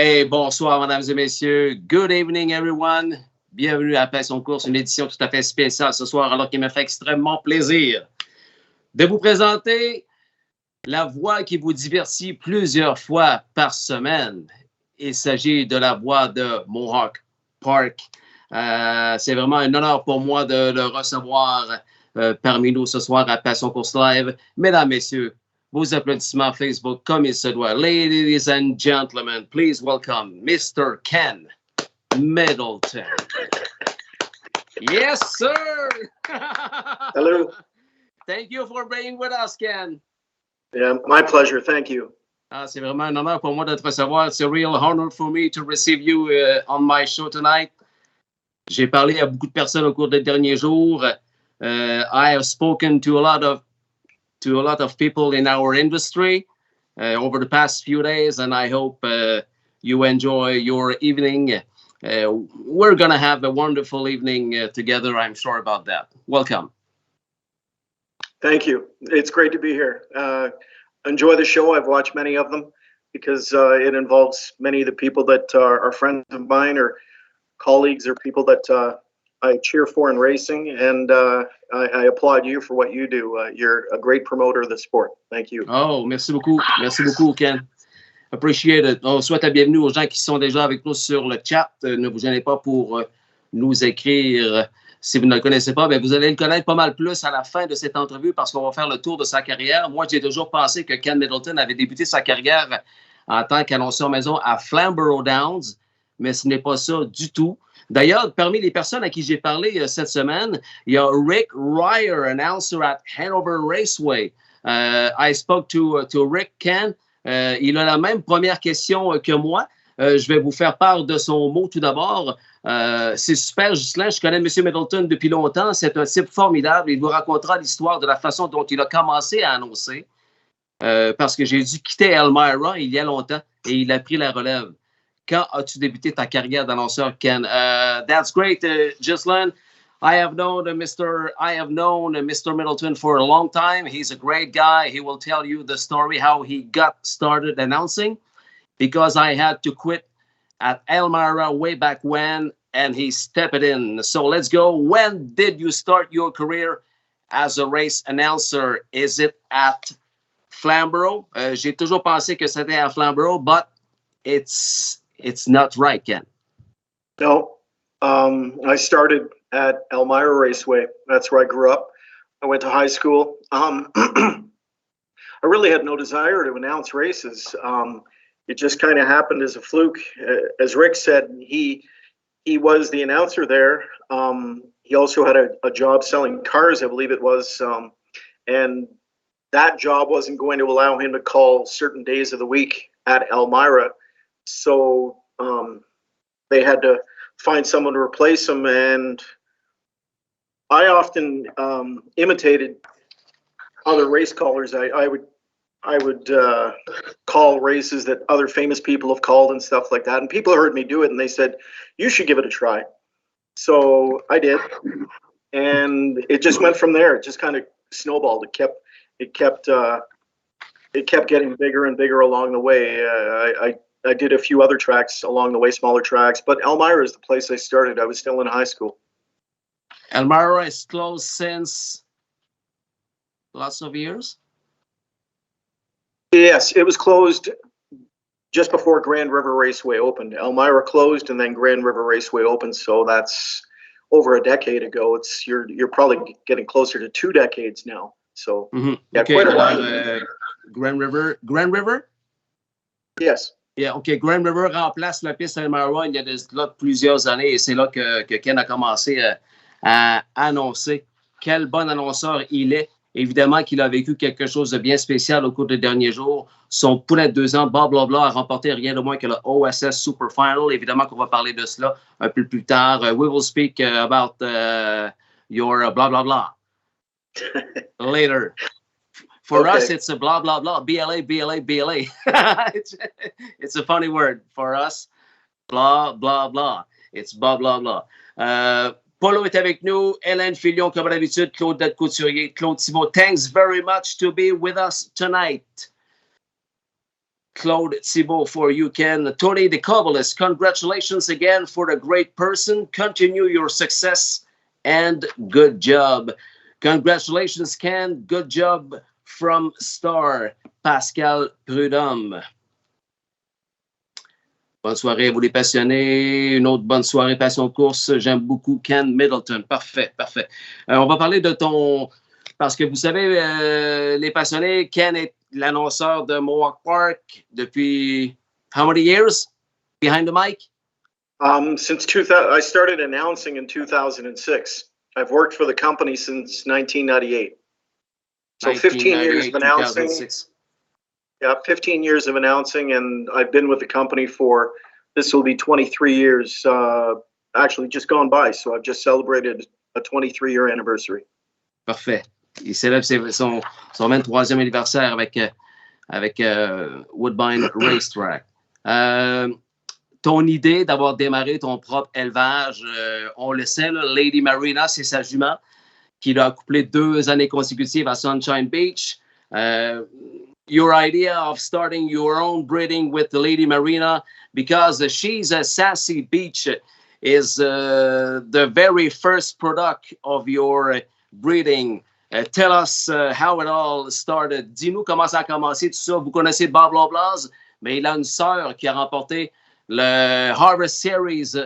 Hey, bonsoir, mesdames et messieurs. Good evening, everyone. Bienvenue à Passion Course, une édition tout à fait spéciale ce soir, alors qu'il me fait extrêmement plaisir de vous présenter la voix qui vous divertit plusieurs fois par semaine. Il s'agit de la voix de Mohawk Park. C'est vraiment un honneur pour moi de le recevoir parmi nous ce soir à Passion Course Live. Mesdames, messieurs, vos applaudissements Facebook comme il se doit. Ladies and gentlemen, please welcome Mr. Ken Middleton. Yes, sir. Hello. Thank you for being with us, Ken. Yeah, my pleasure. Thank you. C'est vraiment un honneur pour moi de te recevoir. It's a real honor for me to receive you on my show tonight. J'ai parlé à beaucoup de personnes au cours des derniers jours. I have spoken to a lot of people in our industry over the past few days, and I hope you enjoy your evening. We're going to have a wonderful evening together, I'm sure about that. Welcome. Thank you. It's great to be here. Enjoy the show. I've watched many of them because it involves many of the people that are friends of mine or colleagues or people that I cheer for in racing, and I applaud you for what you do. You're a great promoter of the sport. Thank you. Oh, merci beaucoup. Merci beaucoup, Ken. Appreciate it. On souhaite la bienvenue aux gens qui sont déjà avec nous sur le chat. Ne vous gênez pas pour nous écrire. Si vous ne le connaissez pas, bien, vous allez le connaître pas mal plus à la fin de cette entrevue parce qu'on va faire le tour de sa carrière. Moi, j'ai toujours pensé que Ken Middleton avait débuté sa carrière en tant qu'annonceur maison à Flamborough Downs, mais ce n'est pas ça du tout. D'ailleurs, parmi les personnes à qui j'ai parlé cette semaine, il y a Rick Ryer, announcer at Hanover Raceway. I spoke to Rick Ken. Il a la même première question que moi. Je vais vous faire part de son mot tout d'abord. C'est super, Ghislain. Je connais M. Middleton depuis longtemps. C'est un type formidable. Il vous racontera l'histoire de la façon dont il a commencé à annoncer. Parce que j'ai dû quitter Elmira il y a longtemps et il a pris la relève. Quand as-tu débuté ta carrière d'annonceur, Ken? That's great, Ghislain. I have known Mr. Middleton for a long time. He's a great guy. He will tell you the story how he got started announcing because I had to quit at Elmira way back when, and he stepped in. So let's go. When did you start your career as a race announcer? Is it at Flamborough? J'ai toujours pensé que c'était à Flamborough, but it's not right, Ken. No, I started at Elmira Raceway. That's where I grew up. I went to high school. I really had no desire to announce races. It just kind of happened as a fluke. As Rick said, he was the announcer there. He also had a job selling cars, I believe it was. And that job wasn't going to allow him to call certain days of the week at Elmira. So they had to find someone to replace him, and I often imitated other race callers. I would call races that other famous people have called and stuff like that. And people heard me do it, and they said, "You should give it a try." So I did, and it just went from there. It just kind of snowballed. It kept getting bigger and bigger along the way. I did a few other tracks along the way, smaller tracks, but Elmira is the place I started. I was still in high school. Elmira is closed since lots of years? Yes, it was closed just before Grand River Raceway opened. Elmira closed and then Grand River Raceway opened, so that's over a decade ago. You're probably getting closer to 2 decades now. So yeah, okay, quite a while. Grand River? Yes. Yeah, OK. Grand River remplace la piste Elmira il y a là plusieurs années et c'est là que Ken a commencé à annoncer quel bon annonceur il est. Évidemment qu'il a vécu quelque chose de bien spécial au cours des derniers jours. Son poulain de 2 ans, Bob Loblaw, a remporté rien de moins que le OSS Super Final. Évidemment qu'on va parler de cela un peu plus tard. We will speak about your blah, blah, blah later. For us, it's a blah, blah, blah, BLA. It's a funny word for us. Blah, blah, blah. It's blah, blah, blah. Polo est avec nous. Hélène Filion, comme d'habitude. Claude Couturier. Claude Thibault. Thanks very much to be with us tonight. Claude Thibault for you, Ken. Tony DeCobolis, congratulations again for the great person. Continue your success and good job. Congratulations, Ken. Good job from Star. Pascal Prudhomme. Bonne soirée, vous les passionnés. Une autre bonne soirée, passion course. J'aime beaucoup Ken Middleton. Parfait, parfait. On va parler de ton... Parce que vous savez, les passionnés, Ken est l'annonceur de Mohawk Park depuis how many years behind the mic? Since 2000, I started announcing in 2006. I've worked for the company since 1998. So 15 years of announcing. 2006. Yeah, 15 years of announcing, and I've been with the company for, this will be 23 years, actually just gone by. So I've just celebrated a 23-year anniversary. Parfait. Il célèbre son 23e anniversaire avec Woodbine Racetrack. Ton idée d'avoir démarré ton propre élevage, on le sait, là, Lady Marina, c'est sa jument qui l'a couplé 2 années consécutives à Sunshine Beach. Your idea of starting your own breeding with the Lady Marina, because she's a Sassy Beach, is the very first product of your breeding. Tell us how it all started. Dis-nous comment ça a commencé, tout ça. Vous connaissez Bob Loblaw, mais il a une sœur qui a remporté le Harvest Series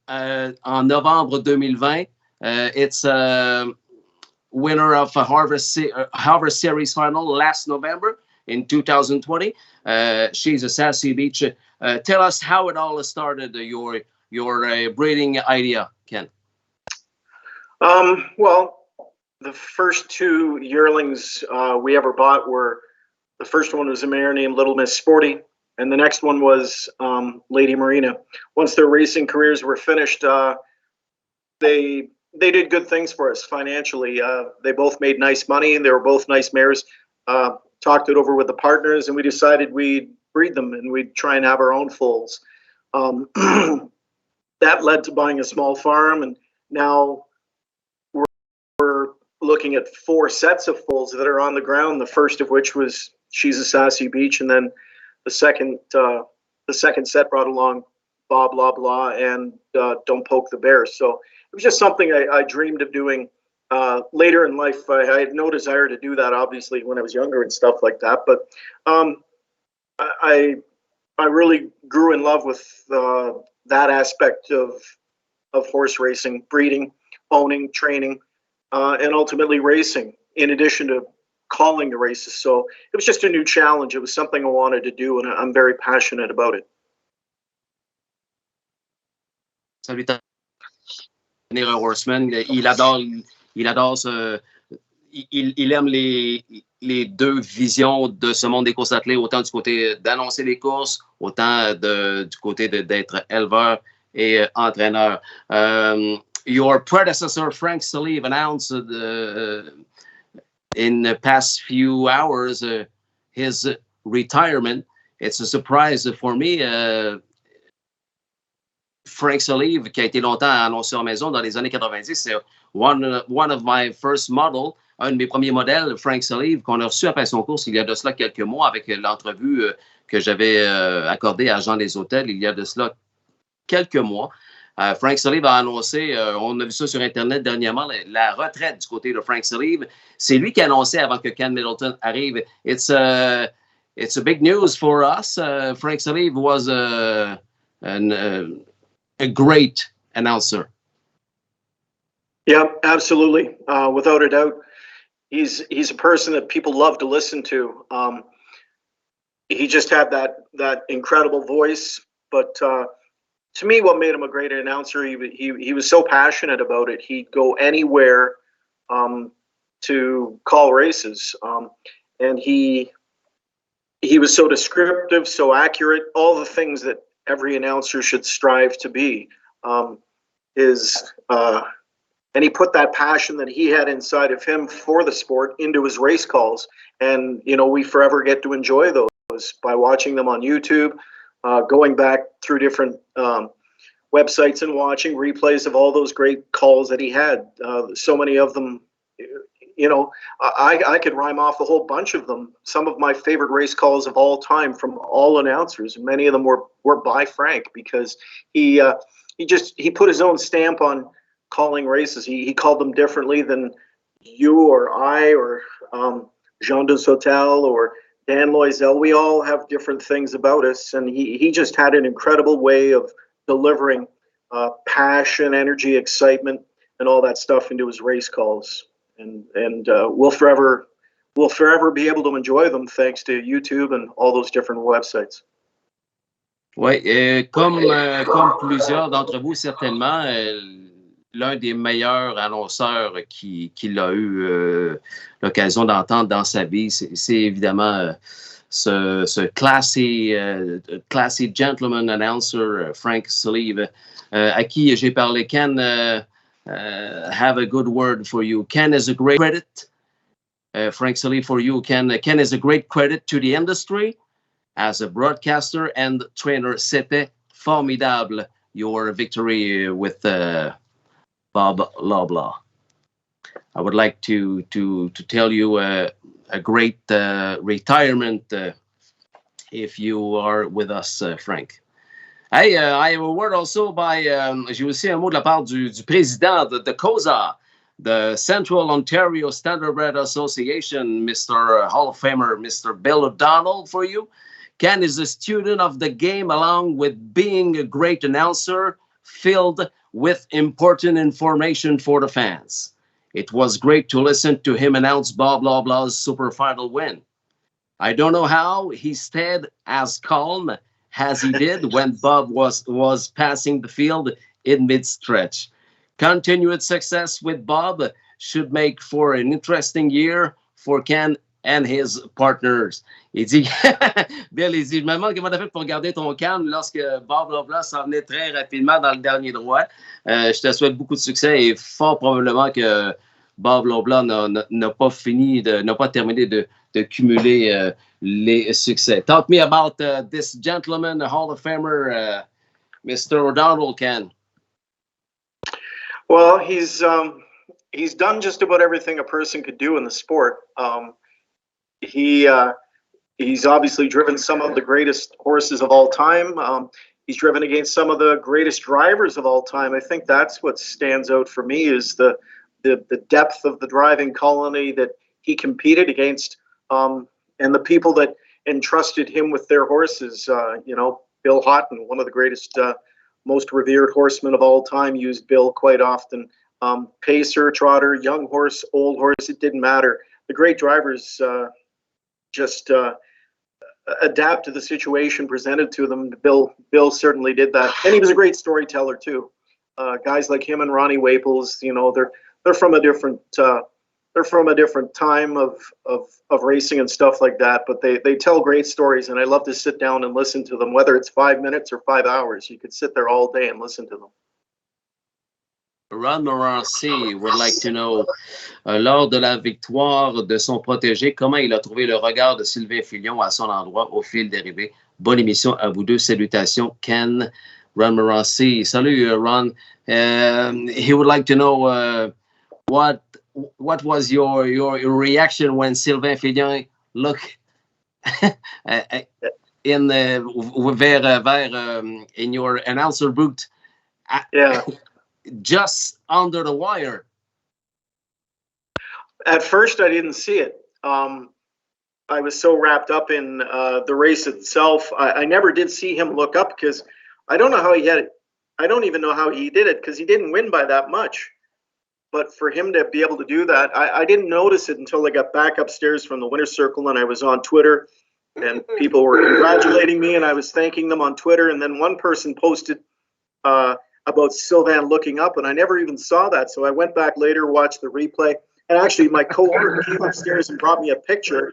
en novembre 2020. It's a winner of a Harvest Series final last November in 2020. She's a Sassy Beach. Tell us how it all started, your breeding idea, Ken. Well, the first 2 yearlings we ever bought were, the first one was a mare named Little Miss Sporty, and the next one was Lady Marina. Once their racing careers were finished, they did good things for us financially. They both made nice money, and they were both nice mares. Talked it over with the partners, and we decided we'd breed them and we'd try and have our own foals. That led to buying a small farm, and now we're looking at 4 sets of foals that are on the ground. The first of which was She's a Sassy Beach, and then the second set brought along Bob Loblaw and Don't Poke the Bear. So it was just something I dreamed of doing. Later in life, I had no desire to do that, obviously, when I was younger and stuff like that. But I really grew in love with that aspect of horse racing, breeding, owning, training, and ultimately racing, in addition to calling the races. So it was just a new challenge. It was something I wanted to do, and I'm very passionate about it. Salut, devenir un horseman. Il adore il aime les 2 visions de ce monde des courses attelées, autant du côté d'annoncer les courses, autant du côté d'être éleveur et entraîneur. Your predecessor, Frank Salive, announced in the past few hours his retirement. It's a surprise for me. Frank Salive, qui a été longtemps annonceur maison dans les années 90, c'est one of my first model, un de mes premiers modèles, Frank Salive, qu'on a reçu après son course il y a de cela quelques mois avec l'entrevue que j'avais accordée à Jean des Hôtels il y a de cela quelques mois. Frank Salive a annoncé, on a vu ça sur Internet dernièrement, la retraite du côté de Frank Salive. C'est lui qui a annoncé avant que Ken Middleton arrive. It's a big news for us. Frank Salive was a great announcer. Yeah, absolutely. Without a doubt. He's a person that people love to listen to. He just had that incredible voice. But to me, what made him a great announcer, he was so passionate about it. He'd go anywhere to call races. And he was so descriptive, so accurate, all the things that every announcer should strive to be. And he put that passion that he had inside of him for the sport into his race calls. And, we forever get to enjoy those by watching them on YouTube, going back through different websites and watching replays of all those great calls that he had. So many of them, I could rhyme off a whole bunch of them. Some of my favorite race calls of all time from all announcers. Many of them were by Frank, because he put his own stamp on calling races. He called them differently than you or I or Jean de Sautel or Dan Loisel. We all have different things about us, and he just had an incredible way of delivering passion, energy, excitement, and all that stuff into his race calls. And we'll forever be able to enjoy them thanks to YouTube and all those different websites. Oui, comme plusieurs d'entre vous, certainement, l'un des meilleurs annonceurs qu'il a eu l'occasion d'entendre dans sa vie, c'est évidemment ce classy gentleman announcer, Frank Sully, à qui j'ai parlé. Ken, have a good word for you. Ken is a great credit. Frank Sully, for you, Ken is a great credit to the industry as a broadcaster and trainer. C'était formidable, your victory with Bob Loblaw. I would like to tell you a great retirement if you are with us, Frank. Hey, I have a word also by, j'ai aussi un mot de la part du président de COSA, the Central Ontario Standardbred Association, Mr. Hall of Famer, Mr. Bill O'Donnell, for you. Ken is a student of the game, along with being a great announcer, filled with important information for the fans. It was great to listen to him announce Bob Loblaw's super final win. I don't know how he stayed as calm as he did when Bob was passing the field in mid-stretch. Continued success with Bob should make for an interesting year for Ken and his partners. Il dit, Bill, il dit, je me demande comment tu as fait pour garder ton calme lorsque Bob Loblaw s'en venait très rapidement dans le dernier droit. Je te souhaite beaucoup de succès et fort probablement que Bob Loblaw n'a pas terminé de cumuler les succès. Talk me about this gentleman, the Hall of Famer, Mr. O'Donnell, Ken. Well, he's done just about everything a person could do in the sport. He's obviously driven some of the greatest horses of all time. He's driven against some of the greatest drivers of all time. I think that's what stands out for me, is the depth of the driving colony that he competed against, and the people that entrusted him with their horses. Bill Houghton, one of the greatest, most revered horsemen of all time, used Bill quite often. Pacer, trotter, young horse, old horse, it didn't matter. The great drivers just adapt to the situation presented to them. Bill certainly did that, and he was a great storyteller too. Guys like him and Ronnie Waples, they're from a different time of racing and stuff like that, but they tell great stories, and I love to sit down and listen to them, whether it's 5 minutes or 5 hours. You could sit there all day and listen to them. Ron Morancy would like to know, lors de la victoire de son protégé, comment il a trouvé le regard de Sylvain Filion à son endroit au fil d'arrivée. Bonne émission à vous deux. Salutations, Ken. Ron Morancy. Salut, Ron. He would like to know what was your reaction when Sylvain Filion looked in your announcer booth? Yeah. Just under the wire. At first, I didn't see it. I was so wrapped up in the race itself. I never did see him look up, because I don't know how he had it. I don't even know how he did it, because he didn't win by that much. But for him to be able to do that, I didn't notice it until I got back upstairs from the winner's circle, and I was on Twitter, and people were congratulating me, and I was thanking them on Twitter. And then one person posted about Sylvain looking up, and I never even saw that. So I went back later, watched the replay, and actually my coworker came upstairs and brought me a picture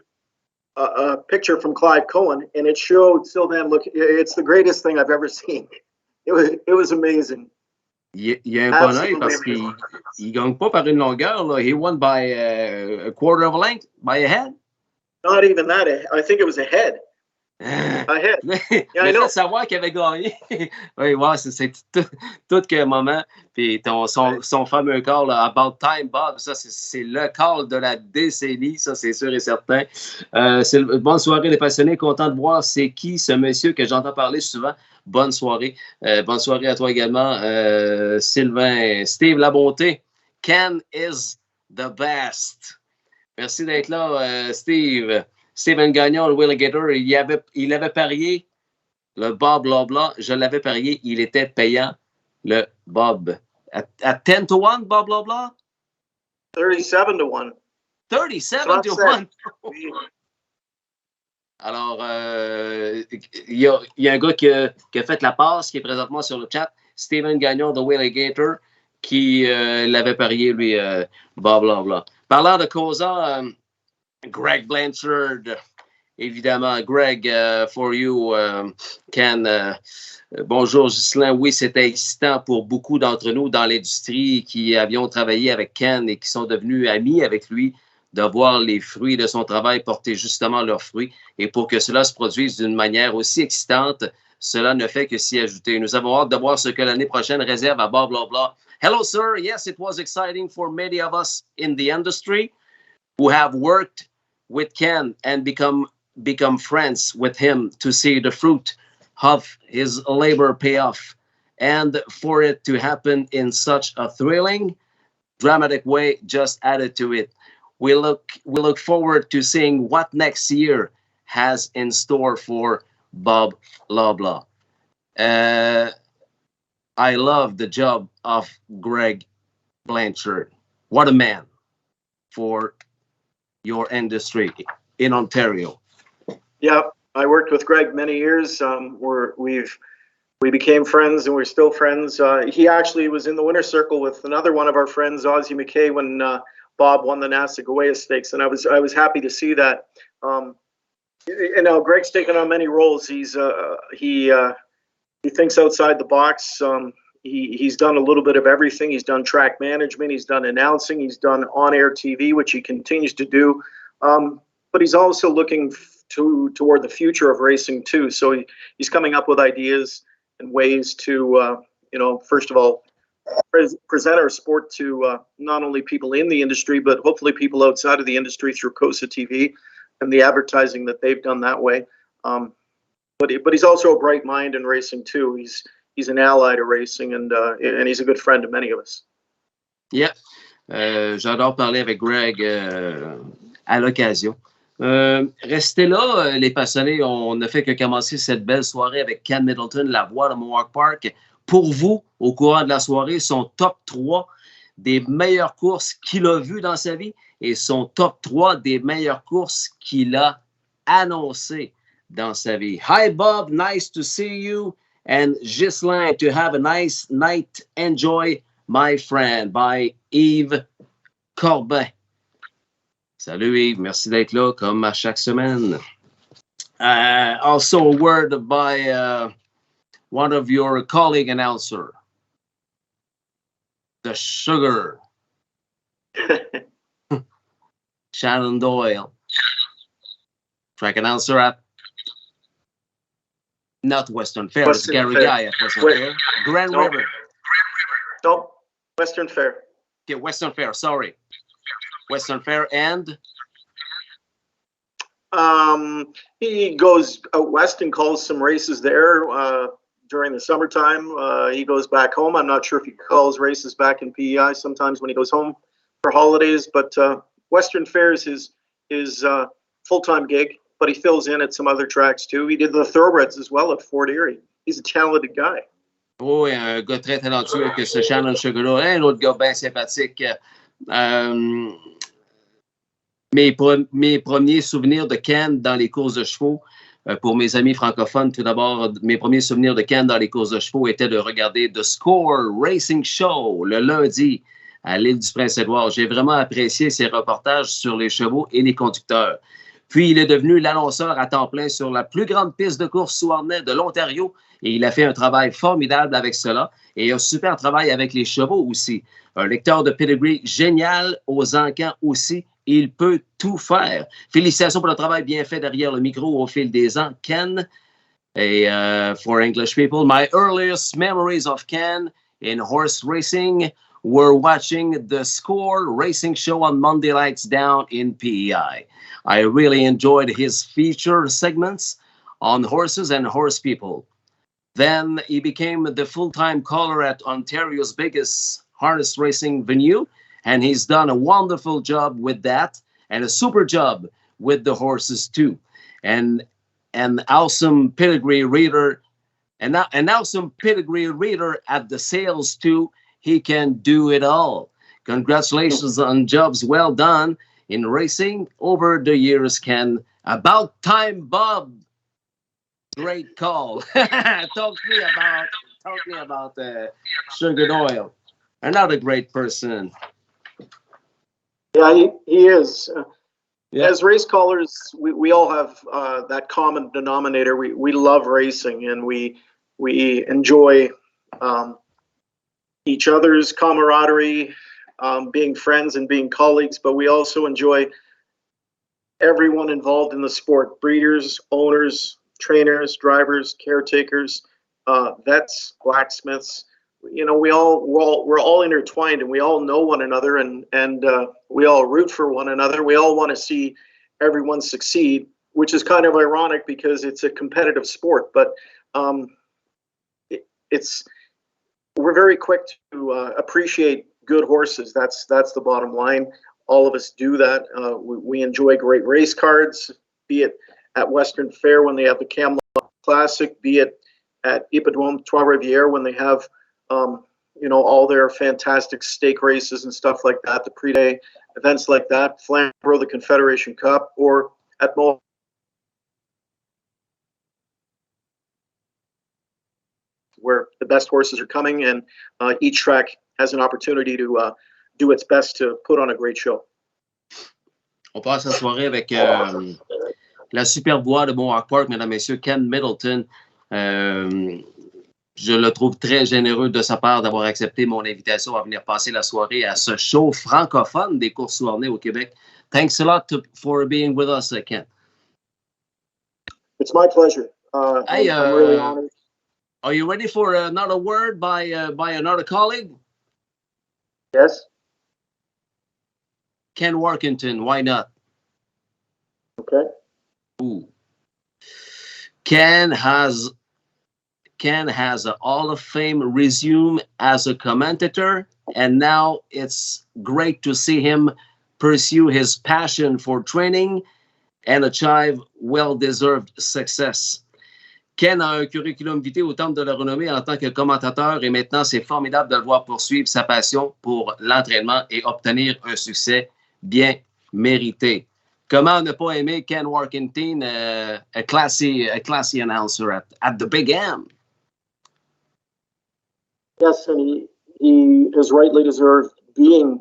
from Clive Cohen, and it showed Sylvain look. It's the greatest thing I've ever seen. It was amazing. Il y a un bon œil parce qu'il ne gagne pas par une longueur. Là. He won by a quarter of a length, by a head. Not even that. I think it was a head. I hit. Yeah, I know. Savoir qu'il avait gagné. Oui, ouais, c'est tout qu'un moment. Puis son fameux call, là, About Time, Bob, ça, c'est le call de la décennie, ça, c'est sûr et certain. Bonne soirée, les passionnés. Content de voir c'est qui ce monsieur que j'entends parler souvent. Bonne soirée. Bonne soirée à toi également, Sylvain. Steve Labonté. Ken is the best. Merci d'être là, Steve. Steven Gagnon, le Willigator, il avait parié le Bob Loblaw. Je l'avais parié, il était payant, le Bob. À 10 to 1, Bob Loblaw? 37 to 1. 37 to 1. Alors, il y a un gars qui a fait la passe, qui est présentement sur le chat, Steven Gagnon, the Willigator, qui l'avait parié, lui, Bob Loblaw. Parlant de Cosa, Greg Blanchard, évidemment. Greg, for you, Ken. Bonjour, Ghislain. Oui, c'était excitant pour beaucoup d'entre nous dans l'industrie qui avions travaillé avec Ken et qui sont devenus amis avec lui, de voir les fruits de son travail porter justement leurs fruits. Et pour que cela se produise d'une manière aussi excitante, cela ne fait que s'y ajouter. Nous avons hâte de voir ce que l'année prochaine réserve à Bob Loblaw. Hello, sir. Yes, it was exciting for many of us in the industry who have worked with Ken and become friends with him to see the fruit of his labor pay off. And for it to happen in such a thrilling, dramatic way just added to it. We look forward to seeing what next year has in store for Bob Loblaw. I love the job of Greg Blanchard. What a man for your industry in Ontario. Yeah, I worked with Greg many years. We became friends, and we're still friends. He actually was in the winner's circle with another one of our friends, Ozzie McKay, when Bob won the Nassagaweya Stakes, and I was happy to see that. Greg's taken on many roles. He thinks outside the box. He's done a little bit of everything. He's done track management. He's done announcing. He's done on-air TV, which he continues to do. But he's also looking toward the future of racing too. So he's coming up with ideas and ways to, first of all, present our sport to not only people in the industry, but hopefully people outside of the industry through COSA TV and the advertising that they've done that way. But he's also a bright mind in racing too. He's an ally to racing, and he's a good friend to many of us. Yeah, j'adore parler avec Greg à l'occasion. Restez là, les passionnés. On ne fait que commencer cette belle soirée avec Ken Middleton, la Voix de Mohawk Park. Pour vous, au courant de la soirée, son top 3 des meilleures courses qu'il a vues dans sa vie et son top 3 des meilleures courses qu'il a annoncées dans sa vie. Hi Bob, nice to see you. And Ghislain, to have a nice night. Enjoy, my friend, by Yves Corbin. Salut Yves, merci d'être là comme à chaque semaine. Also a word by one of your colleague announcer, the Sugar, Shannon Doyle, track announcer at not Western Fair, it's Gary Guy at Western Fair. Grand River. No, Western Fair. Okay, Western Fair, sorry. Western Fair and? He goes out west and calls some races there during the summertime. He goes back home. I'm not sure if he calls races back in PEI sometimes when he goes home for holidays, but Western Fair is his full-time gig, but he fills in at some other tracks too. He did the Thoroughbreds as well at Fort Erie. He's a talented guy. Oui, un gars très talentueux que ce Shannon Sugar-là. Un autre gars bien sympathique. Mes premiers souvenirs de Ken dans les courses de chevaux, pour mes amis francophones, tout d'abord, mes premiers souvenirs de Ken dans les courses de chevaux étaient de regarder The Score Racing Show le lundi à l'île du Prince-Édouard. J'ai vraiment apprécié ses reportages sur les chevaux et les conducteurs. Puis, il est devenu l'annonceur à temps plein sur la plus grande piste de course Soirée de l'Ontario. Et il a fait un travail formidable avec cela. Et un super travail avec les chevaux aussi. Un lecteur de pedigree génial aux encans aussi. Il peut tout faire. Félicitations pour le travail bien fait derrière le micro au fil des ans, Ken. Et for English people, my earliest memories of Ken in horse racing were watching the Score racing show on Monday nights down in PEI. I really enjoyed his feature segments on horses and horse people. Then he became the full-time caller at Ontario's biggest harness racing venue, and he's done a wonderful job with that, and a super job with the horses too. And an awesome pedigree reader, and an awesome pedigree reader at the sales too. He can do it all. Congratulations on jobs well done in racing over the years, Ken. About time, Bob. Great call. Talk me about Sugar Oil. Another great person. Yeah, he is. Yeah. As race callers, we all have that common denominator. We love racing, and we enjoy each other's camaraderie, being friends and being colleagues, but we also enjoy everyone involved in the sport: breeders, owners, trainers, drivers, caretakers, vets, blacksmiths. You know, we're all intertwined, and we all know one another, and we all root for one another. We all want to see everyone succeed, which is kind of ironic because it's a competitive sport. But we're very quick to appreciate good horses. That's the bottom line. All of us do that. We enjoy great race cards, be it at Western Fair when they have the Camelot Classic, be it at Hippodrome Trois-Rivières when they have all their fantastic stake races and stuff like that, the pre-day events like that, Flamborough, the Confederation Cup, or at Mohawk, where the best horses are coming, and each track has an opportunity to do its best to put on a great show. On passe la soirée avec la super voix de Mohawk Park, mesdames et messieurs, Ken Middleton. Je le trouve très généreux de sa part d'avoir accepté mon invitation à venir passer la soirée à ce show francophone des courses Soirée au Québec. Thanks a lot for being with us, Ken. It's my pleasure. I'm really honored. Are you ready for another word by another colleague? Yes. Ken Workington, why not? Okay. Ooh. Ken has a Hall of Fame resume as a commentator, and now it's great to see him pursue his passion for training and achieve well-deserved success. Ken a un curriculum vitae au temple de la renommée en tant que commentateur, et maintenant c'est formidable de le voir poursuivre sa passion pour l'entraînement et obtenir un succès bien mérité. Comment ne pas aimer Ken Workington, a classy announcer at the Big M? Yes, and he is rightly deserved being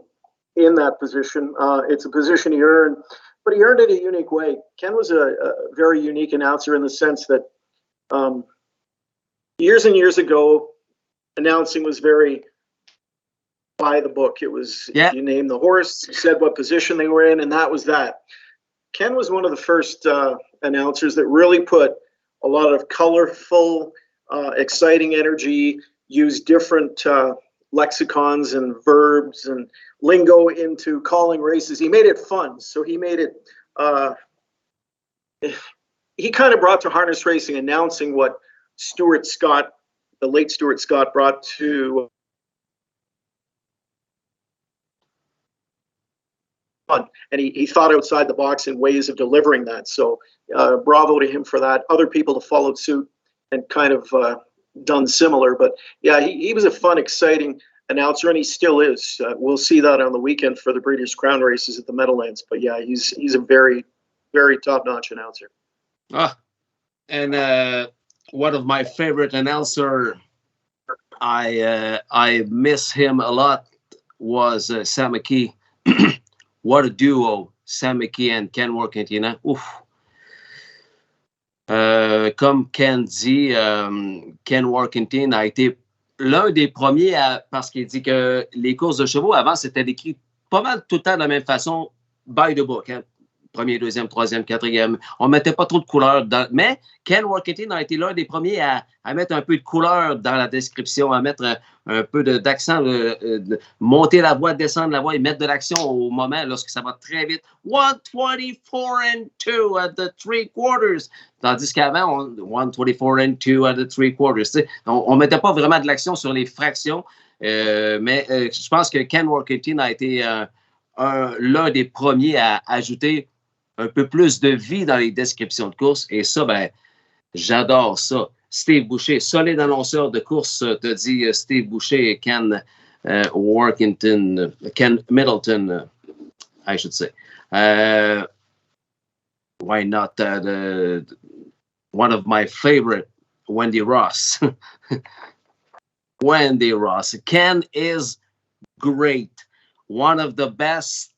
in that position. It's a position he earned, but he earned it a unique way. Ken was a very unique announcer in the sense that years and years ago, announcing was very by the book. It was, you named the horse, said what position they were in, and that was that. Ken was one of the first announcers that really put a lot of colorful, exciting energy, used different lexicons and verbs and lingo into calling races. He made it fun. So he made it, he kind of brought to harness racing announcing what Stuart Scott, the late Stuart Scott, brought to and he thought outside the box in ways of delivering that. So bravo to him for that. Other people have followed suit and kind of done similar. But yeah, he was a fun, exciting announcer, and he still is. We'll see that on the weekend for the Breeders' Crown races at the Meadowlands. But yeah, he's a very, very top-notch announcer. And one of my favorite announcer, I miss him a lot, was Sam McKee. What a duo Sam McKeon, Ken Workington, ouf. Comme Ken dit, Ken Workington a été l'un des premiers parce qu'il dit que les courses de chevaux, avant, c'était décrit pas mal tout le temps de la même façon, by the book. Hein? Premier, deuxième, troisième, quatrième. On ne mettait pas trop de couleurs. Mais Ken Workington a été l'un des premiers à mettre un peu de couleur dans la description, à mettre un peu d'accent, monter la voix, descendre la voix et mettre de l'action au moment lorsque ça va très vite. 124 and 2 at the 3/4. Tandis qu'avant, 124 and 2 at the 3/4. On ne mettait pas vraiment de l'action sur les fractions. Mais je pense que Ken Workington a été l'un des premiers à ajouter un peu plus de vie dans les descriptions de course. Et ça, ben, j'adore ça. Steve Boucher, solide annonceur de course, te dit Steve Boucher et Ken Workington, Ken Middleton, I should say. Why not one of my favorite, Wendy Ross. Wendy Ross. Ken is great. One of the best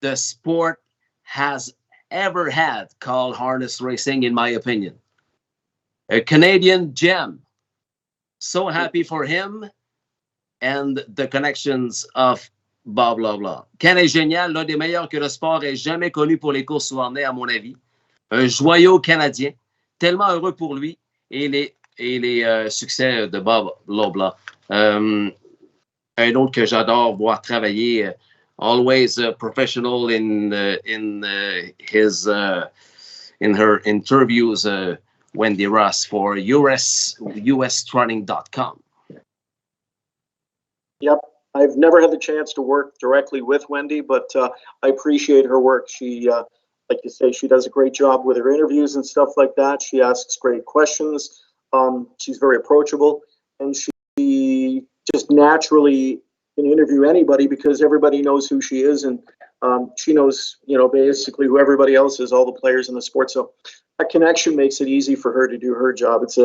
the sport has ever had called harness racing, in my opinion. A Canadian gem. So happy for him and the connections of blah, blah, blah. Ken est génial, l'un des meilleurs que le sport ait jamais connu pour les courses au harnais, à mon avis. Un joyau canadien. Tellement heureux pour lui et les succès de Bob Loblaw. Un autre que j'adore voir travailler, always professional in her interviews, Wendy Ross for ustrunning.com. Yep, I've never had the chance to work directly with Wendy, but I appreciate her work. She, like you say, she does a great job with her interviews and stuff like that. She asks great questions. She's very approachable, and she just naturally can interview anybody because everybody knows who she is, and she knows, basically who everybody else is, all the players in the sport. So that connection makes it easy for her to do her job. It's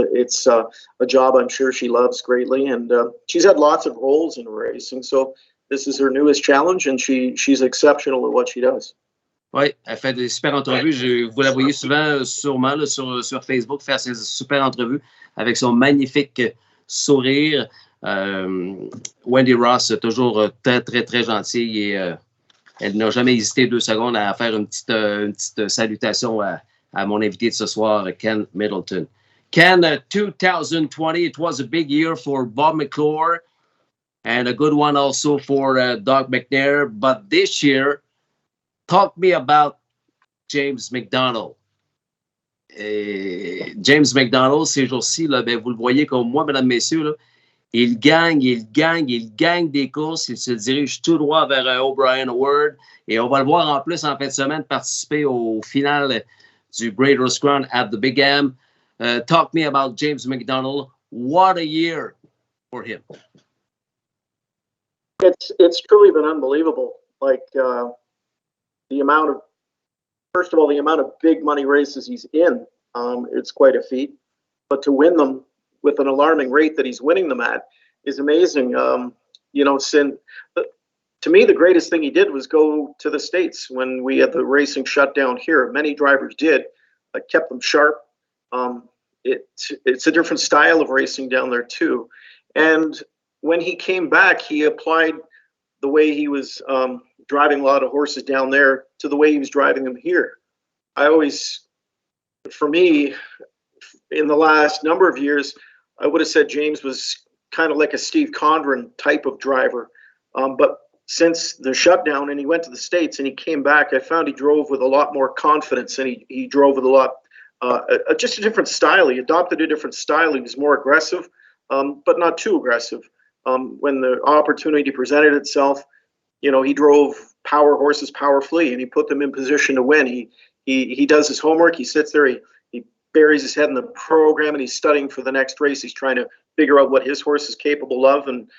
a job I'm sure she loves greatly, and she's had lots of roles in racing. So this is her newest challenge, and she's exceptional at what she does. Oui, elle fait des super entrevues. Vous la voyez sûrement là, sur Facebook faire ses super entrevues avec son magnifique sourire. Wendy Ross, toujours très, très, très gentille et elle n'a jamais hésité 2 secondes à faire une petite salutation à mon invité de ce soir, Ken Middleton. Ken, 2020, it was a big year for Bob McClure and a good one also for Doug McNair. But this year, talk me about James McDonald. James McDonald, ces jours-ci, là, ben, vous le voyez comme moi, mesdames, messieurs, là, il gagne des courses, il se dirige tout droit vers O'Brien Award et on va le voir en plus en fin de semaine participer au final du Breeders' Crown at the Big M. Talk me about James McDonald. What a year for him. It's truly been unbelievable. Like the amount of big money races he's in, it's quite a feat. But to win them with an alarming rate that he's winning them at is amazing. To me, the greatest thing he did was go to the States when we had the racing shut down here. Many drivers did, kept them sharp. It's a different style of racing down there too. And when he came back, he applied the way he was driving a lot of horses down there to the way he was driving them here. For me, in the last number of years, I would have said James was kind of like a Steve Condren type of driver. But since the shutdown and he went to the States and he came back, I found he drove with a lot more confidence and he drove with a lot, just a different style. He adopted a different style. He was more aggressive, but not too aggressive. When the opportunity presented itself, he drove power horses powerfully and he put them in position to win. He does his homework. He sits there, he buries his head in the program and he's studying for the next race. He's trying to figure out what his horse is capable of. And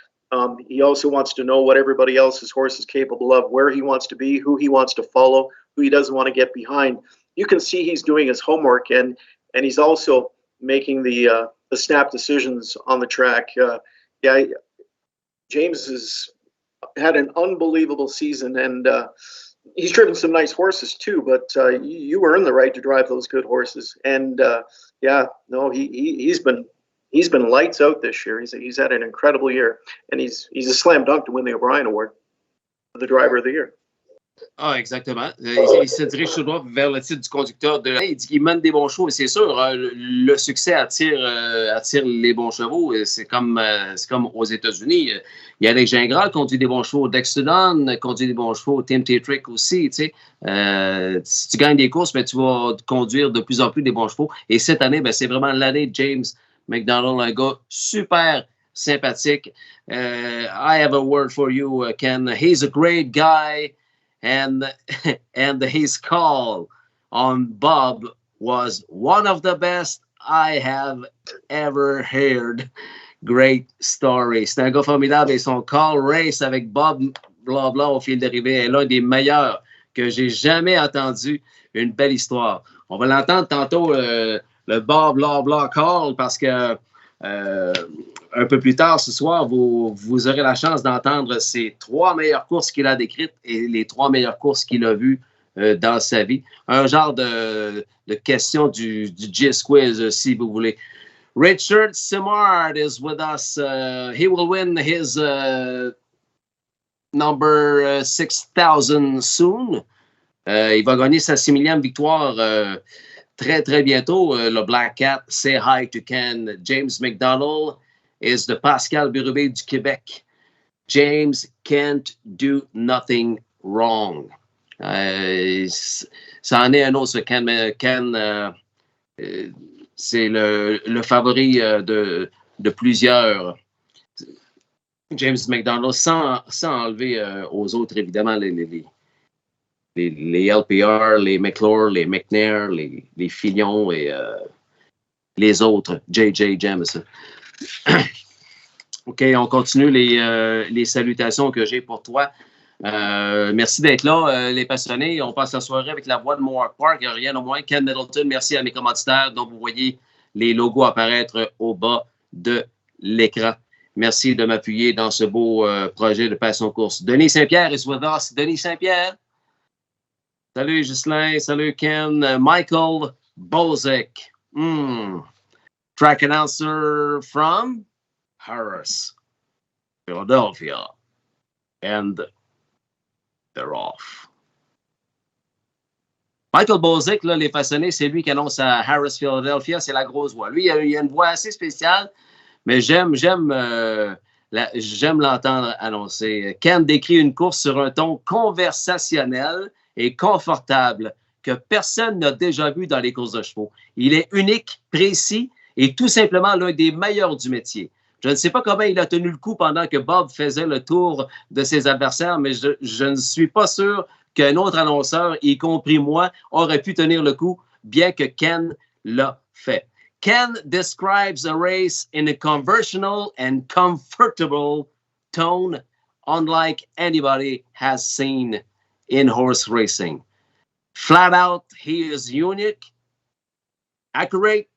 he also wants to know what everybody else's horse is capable of, where he wants to be, who he wants to follow, who he doesn't want to get behind. You can see he's doing his homework and he's also making the snap decisions on the track. James has had an unbelievable season, and he's driven some nice horses too, but you earn the right to drive those good horses. And he's been lights out this year. He's had an incredible year, and he's a slam dunk to win the O'Brien Award for the driver of the year. Ah, exactement. Il se dirige tout droit vers le titre du conducteur de l'année. Il dit qu'il mène des bons chevaux, et c'est sûr, le succès attire les bons chevaux. C'est comme aux États-Unis. Il y a Alex Gingras conduit des bons chevaux, Dexter Dunn conduit des bons chevaux, Tim Tetrick aussi. Tu sais. Si tu gagnes des courses, ben, tu vas conduire de plus en plus des bons chevaux. Et cette année, ben, c'est vraiment l'année de James McDonald, un gars super sympathique. I have a word for you, Ken. He's a great guy. And his call on Bob was one of the best I have ever heard. Great story. C'est un gars formidable et son call race avec Bob Loblaw au fil d'arrivée est l'un des meilleurs que j'ai jamais entendu. Une belle histoire. On va l'entendre tantôt, le Bob Loblaw call, parce que un peu plus tard ce soir, vous aurez la chance d'entendre ses 3 meilleures courses qu'il a décrites et les 3 meilleures courses qu'il a vues dans sa vie. Un genre de question du Gist Quiz, si vous voulez. Richard Simard is with us. He will win his number 6,000 soon. Il va gagner sa 6 000e victoire très, très bientôt. Le Black Cat, say hi to Ken. James McDonald is the Pascal Birubé du Québec. James can't do nothing wrong. Ça en est un autre, Ken. C'est le favori de plusieurs. James McDonald, sans enlever aux autres, évidemment, les LPR, les McClure, les McNair, les Fillon et les autres, J.J. Jamison. OK, on continue les salutations que j'ai pour toi. Merci d'être là, les passionnés. On passe la soirée avec la voix de Mohawk Park. Rien au moins. Ken Middleton, merci à mes commanditaires dont vous voyez les logos apparaître au bas de l'écran. Merci de m'appuyer dans ce beau projet de Passion Course. Denis Saint-Pierre is with us. Denis Saint-Pierre. Salut Ghislain, salut Ken. Michael Bozek. Track announcer from Harris, Philadelphia. And they're off. Michael Bozek, là, les façonnés, c'est lui qui annonce à Harris, Philadelphia. C'est la grosse voix. Lui, il a une voix assez spéciale, mais j'aime l'entendre annoncer. Ken décrit une course sur un ton conversationnel et confortable que personne n'a déjà vu dans les courses de chevaux. Il est unique, précis et tout simplement l'un des meilleurs du métier. Je ne sais pas comment il a tenu le coup pendant que Bob faisait le tour de ses adversaires, mais je ne suis pas sûr qu'un autre annonceur, y compris moi, aurait pu tenir le coup, bien que Ken l'a fait. Ken describes a race in a conversational and comfortable tone, unlike anybody has seen in horse racing. Flat out, he is unique, accurate,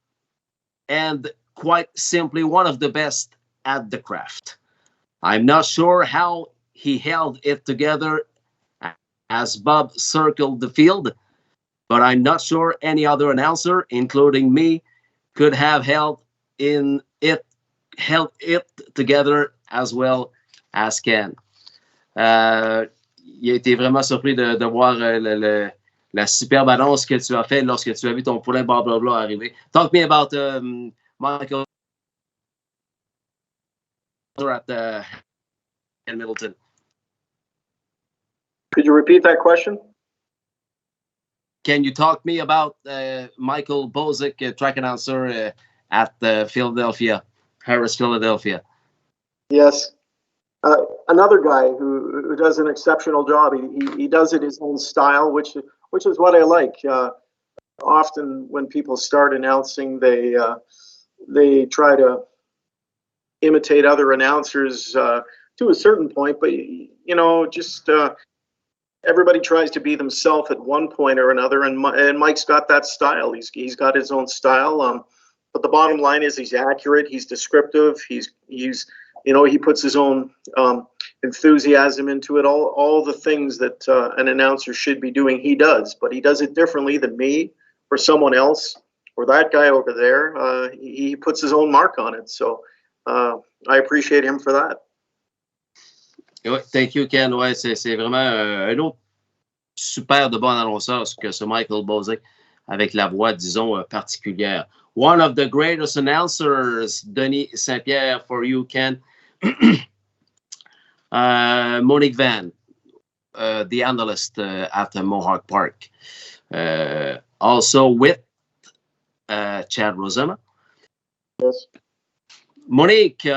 and quite simply one of the best at the craft. I'm not sure how he held it together as Bob circled the field, but I'm not sure any other announcer, including me, could have held it together as well as Ken. Il a été vraiment surpris de voir la superbe annonce que tu as faite lorsque tu as vu ton poulain Bob Loblaw arriver. Talk me about Michael at Middleton. Could you repeat that question? Can you talk me about Michael Bozek, track announcer at Philadelphia, Harris, Philadelphia? Yes. Another guy who does an exceptional job. He does it his own style, which is what I like. Often when people start announcing, they try to imitate other announcers to a certain point, but just everybody tries to be themselves at one point or another, and Mike's got that style. He's got his own style. But the bottom line is he's accurate. He's descriptive. He's he puts his own enthusiasm into it. All the things that an announcer should be doing, he does, but he does it differently than me or someone else or that guy over there. He puts his own mark on it. So I appreciate him for that. Ouais, thank you, Ken. Ouais, c'est vraiment un autre super de bon annonceur que ce Michael Bosé avec la voix, disons, particulière. One of the greatest announcers, Denis Saint-Pierre, for you, Ken. Monique Van, the analyst at the Mohawk Park. Also with Chad Rosema. Yes. Monique,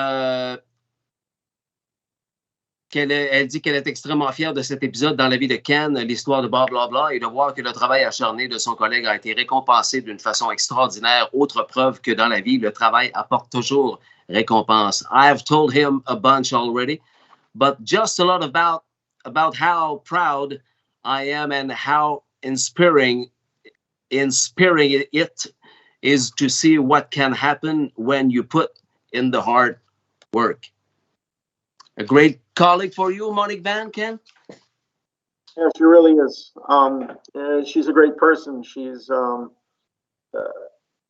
elle dit qu'elle est extrêmement fière de cet épisode dans la vie de Ken, l'histoire de Loblaw, et de voir que le travail acharné de son collègue a été récompensé d'une façon extraordinaire. Autre preuve que dans la vie, le travail apporte toujours récompense. I've told him a bunch already, but just a lot about how proud I am and how inspiring it is to see what can happen when you put in the hard work. A great colleague for you, Monique Van, Ken? Yeah, she really is. She's a great person. She's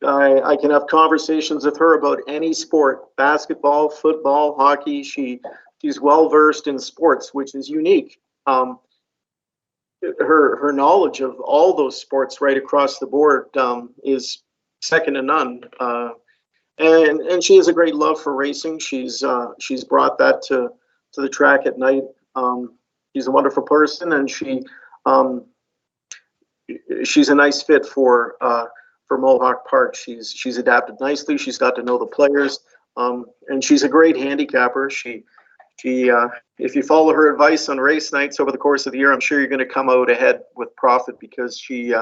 I can have conversations with her about any sport, basketball, football, hockey. She's well versed in sports, which is unique. Her knowledge of all those sports right across the board is second to none. And she has a great love for racing. She's brought that to the track at night. She's a wonderful person, and she's a nice fit for Mohawk Park. She's adapted nicely. She's got to know the players, and she's a great handicapper. She if you follow her advice on race nights over the course of the year, I'm sure you're going to come out ahead with profit, because she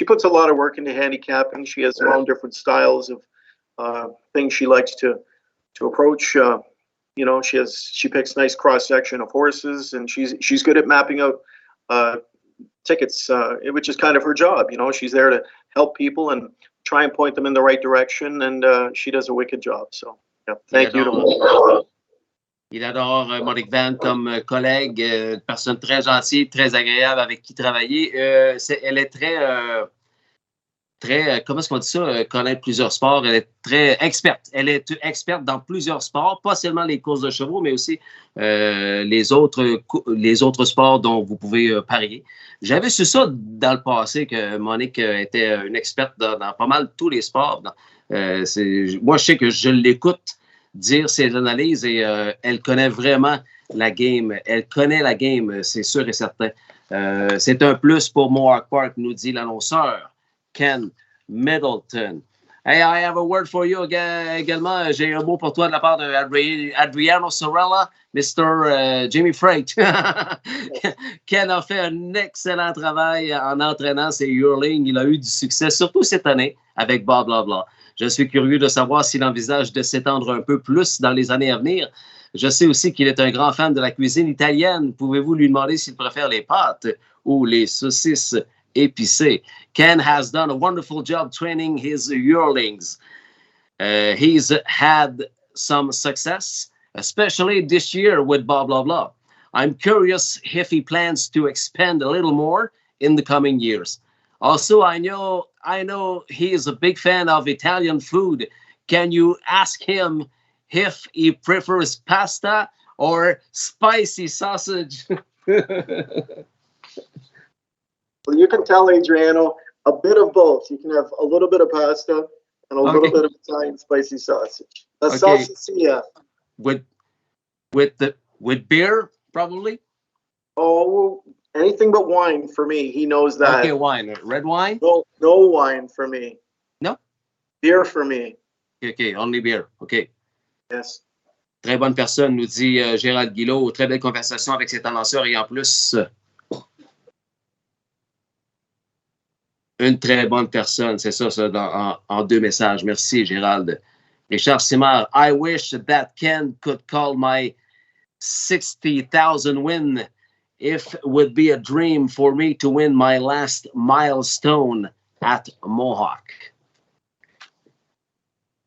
puts a lot of work into handicapping. She has her own different styles of things she likes to approach. She picks nice cross section of horses, and she's good at mapping out tickets, which is kind of her job. She's there to help people and try and point them in the right direction, and she does a wicked job. So yeah, thank you to her. Il adore Monique Van comme collègue, une personne très gentille, très agréable avec qui travailler. Elle est très, comment est-ce qu'on dit ça, connaître plusieurs sports. Elle est très experte. Elle est experte dans plusieurs sports, pas seulement les courses de chevaux, mais aussi les autres sports dont vous pouvez parier. J'avais su ça dans le passé, que Monique était une experte dans pas mal tous les sports. Moi, je sais que je l'écoute dire ses analyses, et elle connaît vraiment la game. Elle connaît la game, c'est sûr et certain. C'est un plus pour Mohawk Park, nous dit l'annonceur Ken Middleton. Hey, I have a word for you également. J'ai un mot pour toi de la part de Adriano Sorella, Mr. Jimmy Freight. Ken a fait un excellent travail en entraînant ses yearlings. Il a eu du succès, surtout cette année, avec Loblaw. Je suis curieux de savoir s'il envisage de s'étendre un peu plus dans les années à venir. Je sais aussi qu'il est un grand fan de la cuisine italienne. Pouvez-vous lui demander s'il préfère les pâtes ou les saucisses épicées? Ken has done a wonderful job training his yearlings. He's had some success, especially this year with Loblaw. I'm curious if he plans to expand a little more in the coming years. Also, I know he is a big fan of Italian food. Can you ask him if he prefers pasta or spicy sausage? Well, you can tell Adriano a bit of both. You can have a little bit of pasta and a little bit of Italian spicy sausage. A salsiccia. With beer, probably? Oh, anything but wine for me. He knows that. Okay, wine. Red wine? No wine for me. No? Beer for me. Okay, only beer. Okay. Yes. Très bonne personne, nous dit Gérald Guillot. Très belle conversation avec cet annonceur, et en plus, une très bonne personne. C'est ça en deux messages. Merci, Gérald. Richard Simard, I wish that Ken could call my 60,000 win. If it would be a dream for me to win my last milestone at Mohawk.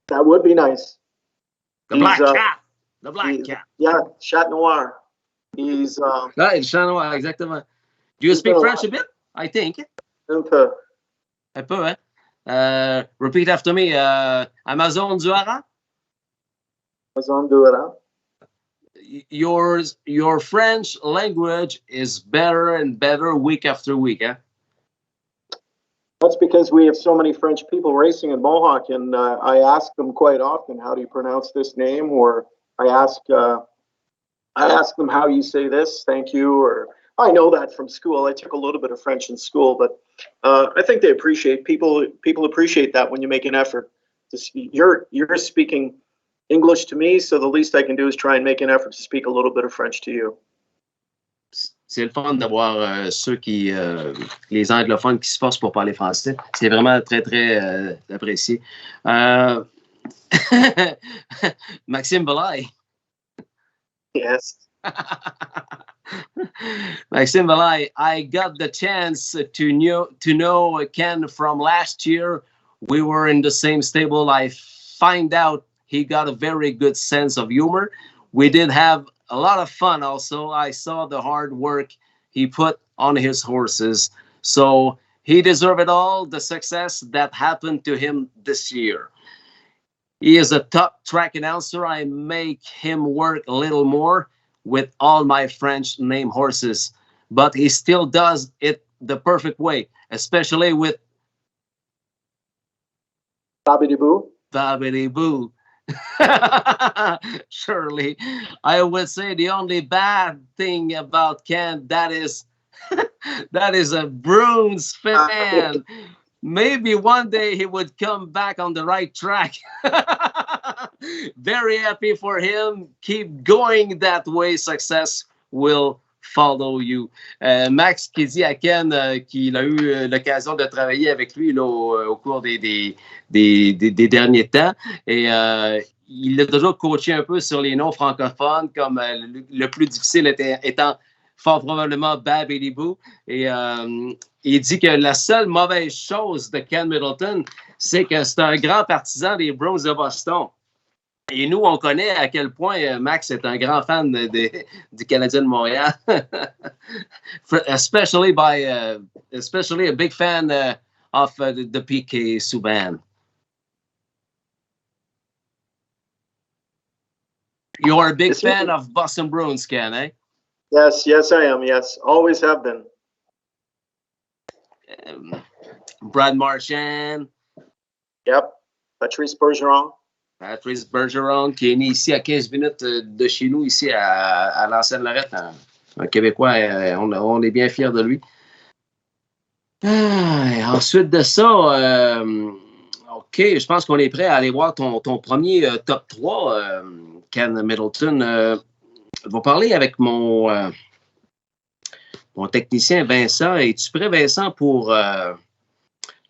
That would be nice. The Black Cat. The black cat. Yeah, Chat Noir. He's Ah, le chat noir, exactement. Do you speak French a bit? I think. un peu. Un peu, hein? Repeat after me. Amazon du Haras? Amazon Duera. Your French language is better and better week after week, huh? That's because we have so many French people racing in Mohawk, and I ask them quite often, how do you pronounce this name? Or I ask them how you say this, thank you, or I know that from school. I took a little bit of French in school, but I think they appreciate people appreciate that when you make an effort to speak. You're speaking English to me, so the least I can do is try and make an effort to speak a little bit of French to you. C'est le fun d'avoir ceux qui, les anglophones qui se forcent pour parler français. C'est vraiment très, très apprécié. Maxime Vallée. Yes. Maxime Vallée, I got the chance to know Ken from last year. We were in the same stable. I find out he got a very good sense of humor. We did have a lot of fun also. I saw the hard work he put on his horses. So he deserved it all, the success that happened to him this year. He is a top track announcer. I make him work a little more with all my French name horses, but he still does it the perfect way, especially with Babidi-boo. Babidi-boo. Surely, I would say the only bad thing about Ken that is a Bruins fan. Maybe one day he would come back on the right track. Very happy for him. Keep going that way. Success will follow you. Max qui dit à Ken qu'il a eu l'occasion de travailler avec lui là, au cours des derniers temps. Et il a toujours coaché un peu sur les noms francophones, comme le plus difficile étant fort probablement Babidi-boo. Et il dit que la seule mauvaise chose de Ken Middleton, c'est que c'est un grand partisan des Browns de Boston. Et nous, on connaît à quel point Max est un grand fan du Canadien de Montréal. especially a big fan of the PK Subban. You're a big fan of Boston Bruins, Ken, eh? Yes, I am. Yes, always have been. Brad Marchand. Yep. Patrice Bergeron. Patrice Bergeron, qui est né ici à 15 minutes de chez nous, ici à l'ancienne Lorette. Un Québécois, on est bien fiers de lui. Ensuite de ça, OK, je pense qu'on est prêt à aller voir ton premier top 3, Ken Middleton. Je vais parler avec mon technicien Vincent. Es-tu prêt, Vincent, pour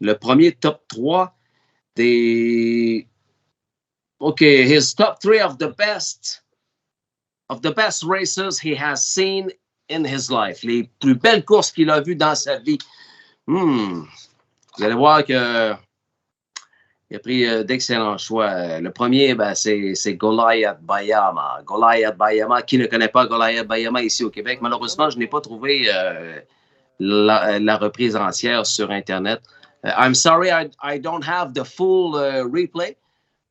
le premier top 3 des... OK, his top 3 of the best races he has seen in his life. Les plus belles courses qu'il a vues dans sa vie. Vous allez voir que il a pris d'excellents choix. Le premier, c'est Goliath Bayama. Goliath Bayama. Qui ne connaît pas Goliath Bayama ici au Québec? Malheureusement, je n'ai pas trouvé la reprise entière sur Internet. I'm sorry, I don't have the full replay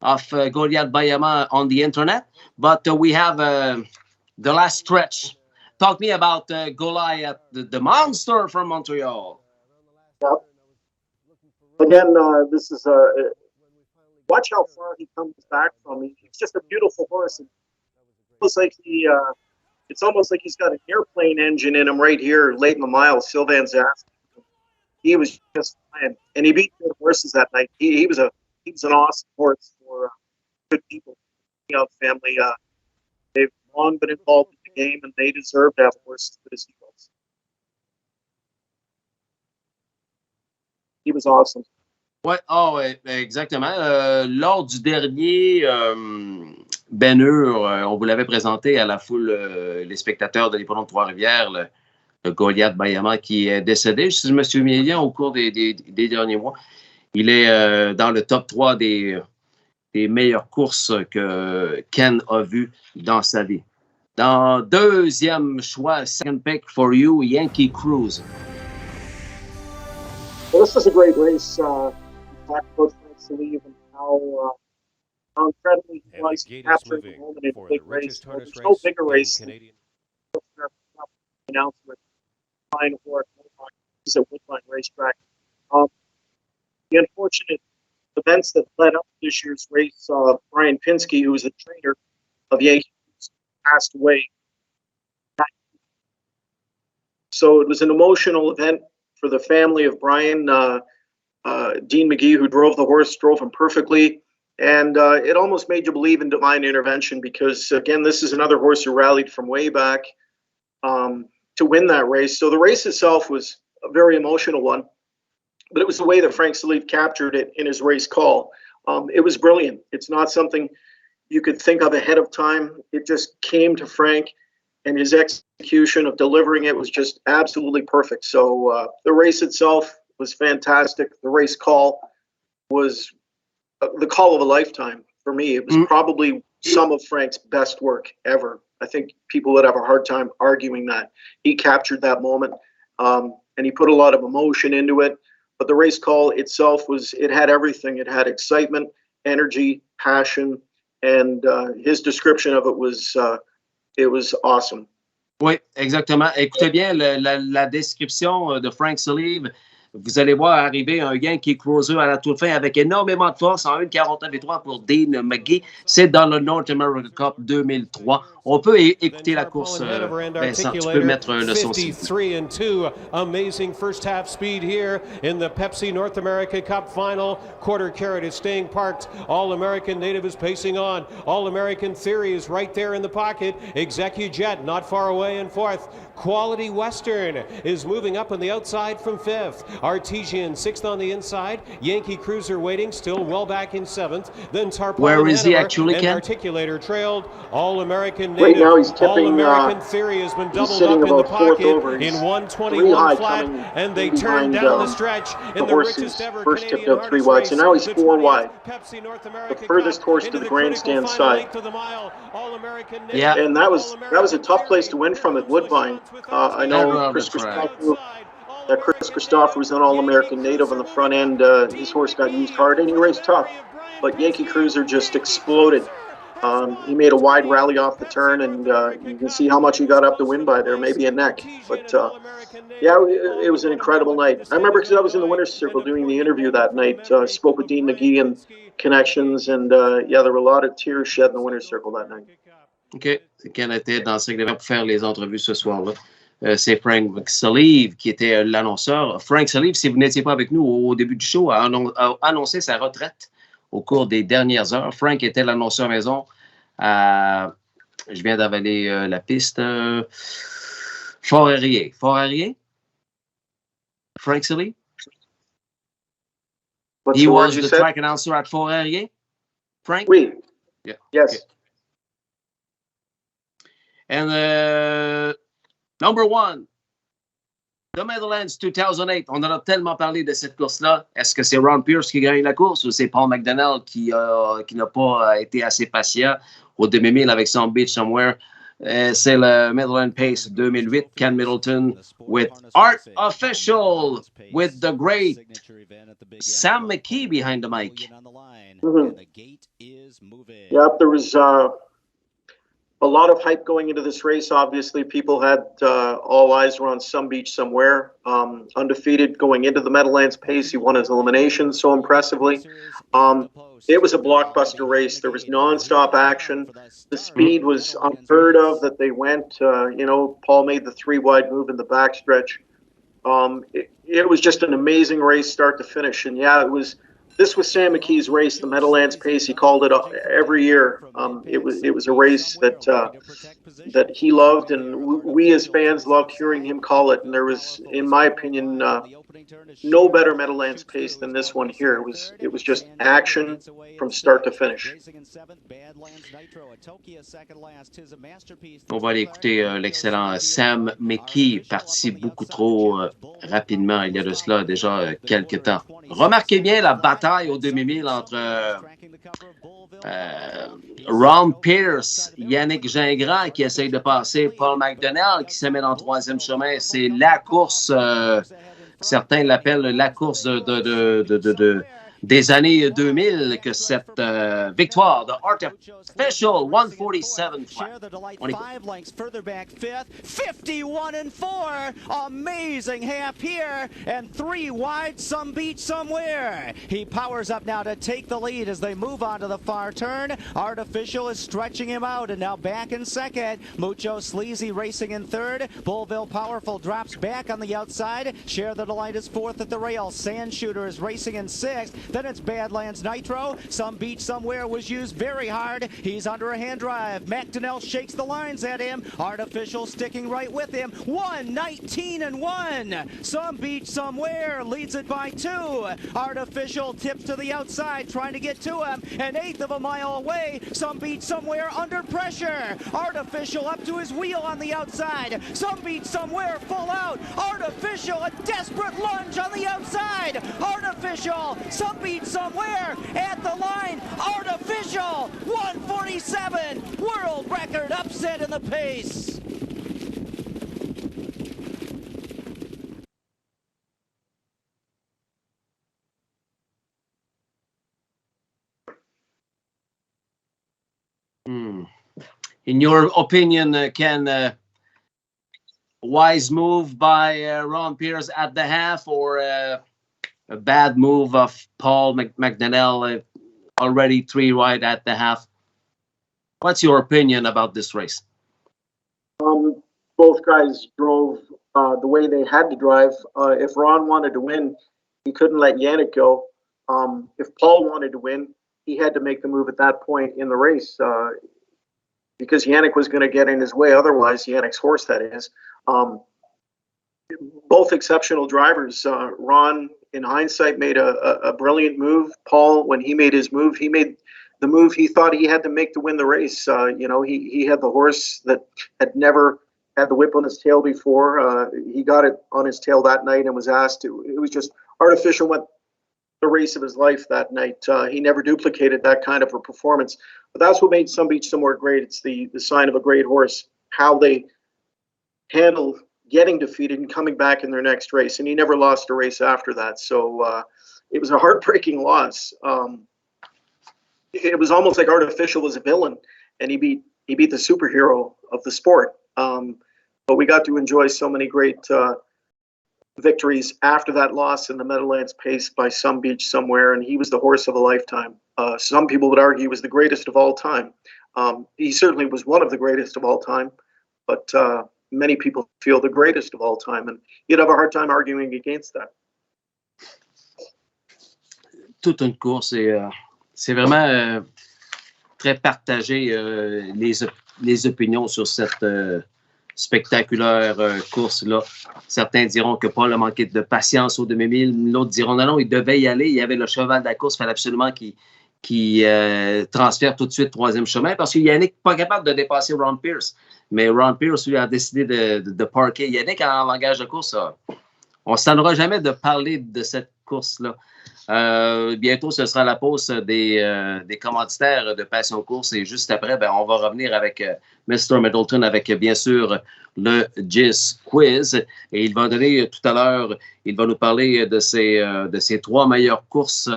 of Goliath Bayama on the Internet, but we have the last stretch. Talk me about Goliath, the monster from Montreal. Yep. Again, this is watch how far he comes back from. He's just a beautiful horse. It's almost like he's got an airplane engine in him right here, late in the mile. Sylvan's ass. He was just flying, and he beat good horses that night. He was an awesome horse for good people. Family. They've long been involved in the game, and they deserve to have horses as good as he was. He was awesome. Ouais, exactement. Lors du dernier Ben Hur, on vous l'avait présenté à la foule, les spectateurs de l'Hippodrome de Trois-Rivières, le Goliath Bayama qui est décédé, si je me souviens bien, au cours des derniers mois. Il est dans le top 3 des des meilleures courses que Ken a vues dans sa vie. Dans deuxième choix, second pick for you, Yankee Cruiser. Well, this was a great race. Talk about Frank Salive and how incredibly he was capturing the moment in a big race. Well, there's no bigger race than announcement fine horse is at Woodbine racetrack. The unfortunate events that led up to this year's race, Brian Pinsky, who was the trainer of Yankees, passed away. So it was an emotional event for the family of Brian. Dean McGee, who drove the horse, drove him perfectly. And it almost made you believe in divine intervention because, again, this is another horse who rallied from way back to win that race. So the race itself was a very emotional one, but it was the way that Frank Salive captured it in his race call. It was brilliant. It's not something you could think of ahead of time. It just came to Frank, and his execution of delivering it was just absolutely perfect. So the race itself was fantastic. The race call was the call of a lifetime for me. It was probably some of Frank's best work ever. I think people would have a hard time arguing that. He captured that moment, and he put a lot of emotion into it. But the race call itself it had everything. It had excitement, energy, passion, and his description of it was awesome. Oui, exactement. Écoutez bien la description de Frank Salive. Vous allez voir arriver un Yankee Cruiser à la toute fin avec énormément de force en 1,49,3 pour Dean McGee. C'est dans le North American Cup 2003. On peut écouter la course. Vincent, tu peux mettre le son. 53-2. Amazing first half speed here in the Pepsi North America Cup final. Quarter Carat is staying parked. All-American Native is pacing on. All-American Theory is right there in the pocket. ExecuJet not far away in fourth. Quality Western is moving up on the outside from fifth. Artesian sixth on the inside. Yankee Cruiser waiting, still well back in seventh. Then Tarpon. Where is he actually, Ken? Articulator trailed. All-American Native. Right now he's tipping. All-American Theory has been doubled up in the pocket in 121 flat, and they turn down the stretch in the richest ever first tipped out 3 wide, so now he's 4 wide. The furthest horse to the grandstand side. Yeah, and that was a tough place to win from at Woodbine. I know Chris Christopher was an All-American Native on the front end. His horse got used hard, and he raced tough. But Yankee Cruiser just exploded. He made a wide rally off the turn, and you can see how much he got up to win by there, maybe a neck. But yeah, it was an incredible night. I remember because I was in the winner's circle doing the interview that night. Spoke with Dean McGee and Connections, and yeah, there were a lot of tears shed in the winner's circle that night. OK. Ken était dans le cercle pour faire les entrevues ce soir-là. C'est Frank Salive qui était l'annonceur. Frank Salive, si vous n'étiez pas avec nous au début du show, a annoncé sa retraite au cours des dernières heures. Frank était l'annonceur maison. Je viens d'avaler la piste. Fort-Arrier. Fort-Arrier? Frank Salive? He was the track announcer at Fort-Arrier? Frank? Oui. Yeah. Yes. Okay. And number 1, the Meadowlands 2008. On en a tellement parlé de cette course-là. Est-ce que c'est Ron Pierce qui gagne la course ou c'est Paul McDonnell qui n'a pas été assez patient au demi-mille avec son Beach Somewhere? C'est le Midland Pace 2008, Ken Middleton with Art Official with the great Sam McKee behind the mic. Mm-hmm. Yep, there was a lot of hype going into this race. Obviously, people had all eyes were on Some Beach Somewhere. Undefeated going into the Meadowlands Pace. He won his elimination so impressively. It was a blockbuster race. There was nonstop action. The speed was unheard of that they went. Paul made the 3 wide move in the backstretch. It was just an amazing race start to finish. And yeah, this was Sam McKee's race, the Meadowlands Pace. He called it every year. It was a race that he loved, and we as fans loved hearing him call it. And there was, in my opinion, no better Meadowlands Pace than this one here. It was just action from start to finish. On va aller écouter l'excellent Sam McKee, parti beaucoup trop rapidement il y a de cela déjà quelques temps. Remarquez bien la bataille au demi-mille entre Ron Pierce, Yannick Gingras qui essaye de passer, Paul McDonnell qui se met dans le troisième chemin. C'est la course, certains l'appellent la course des années 2000 que cette victoire de Artificial 147 flat. On écoute. 5 lengths further back fifth, 51-4, amazing half here, and 3 wide, some beach somewhere. He powers up now to take the lead as they move on to the far turn. Artificial is stretching him out, and now back in second. Mucho Sleazy racing in third. Bullville Powerful drops back on the outside. Share the Delight is fourth at the rail. Sand Shooter is racing in sixth. Then it's Badlands Nitro. Some Beach Somewhere was used very hard. He's under a hand drive. McDonnell shakes the lines at him. Artificial sticking right with him. 1:19-1. Some Beach Somewhere leads it by 2. Artificial tips to the outside, trying to get to him. An eighth of a mile away. Some Beach Somewhere under pressure. Artificial up to his wheel on the outside. Some Beach Somewhere full out. Artificial, a desperate lunge on the outside. Artificial, Some Beach Somewhere at the line. Artificial, 147. World record upset in the pace. In your opinion, Ken, wise move by Ron Pierce at the half, or a bad move of Paul McDonnell, already 3 wide at the half? What's your opinion about this race? Both guys drove the way they had to drive. If Ron wanted to win, he couldn't let Yannick go. If Paul wanted to win, he had to make the move at that point in the race. Because Yannick was going to get in his way otherwise, Yannick's horse, that is. Both exceptional drivers. Ron, in hindsight, made a brilliant move. Paul, when he made his move, he made the move he thought he had to make to win the race. He had the horse that had never had the whip on his tail before. He got it on his tail that night and was asked to. It was just Artificial went the race of his life that night. He never duplicated that kind of a performance. But that's what made Some Beach Somewhere great. It's the sign of a great horse, how they handle getting defeated and coming back in their next race. And he never lost a race after that. So it was a heartbreaking loss. It was almost like Artificial was a villain, and he beat the superhero of the sport. But we got to enjoy so many great victories after that loss in the Meadowlands Pace by Some Beach Somewhere, and he was the horse of a lifetime. Some people would argue he was the greatest of all time. He certainly was one of the greatest of all time, but many people feel the greatest of all time, and you'd have a hard time arguing against that. Toute une course, et c'est vraiment très partagé les opinions sur cette spectaculaire course-là. Certains diront que Paul a manqué de patience au demi-mille. L'autre diront non, il devait y aller. Il y avait le cheval de la course. Il fallait absolument qu'il transfère tout de suite troisième chemin parce que Yannick n'est pas capable de dépasser Ron Pierce. Mais Ron Pierce, lui, a décidé de parker Yannick en langage de course. On ne s'en aura jamais de parler de cette course-là. Bientôt, ce sera la pause des commanditaires de Passion Course et juste après, on va revenir avec Mr. Middleton avec bien sûr le Gis Quiz et il va donner tout à l'heure, il va nous parler de ses 3 meilleures courses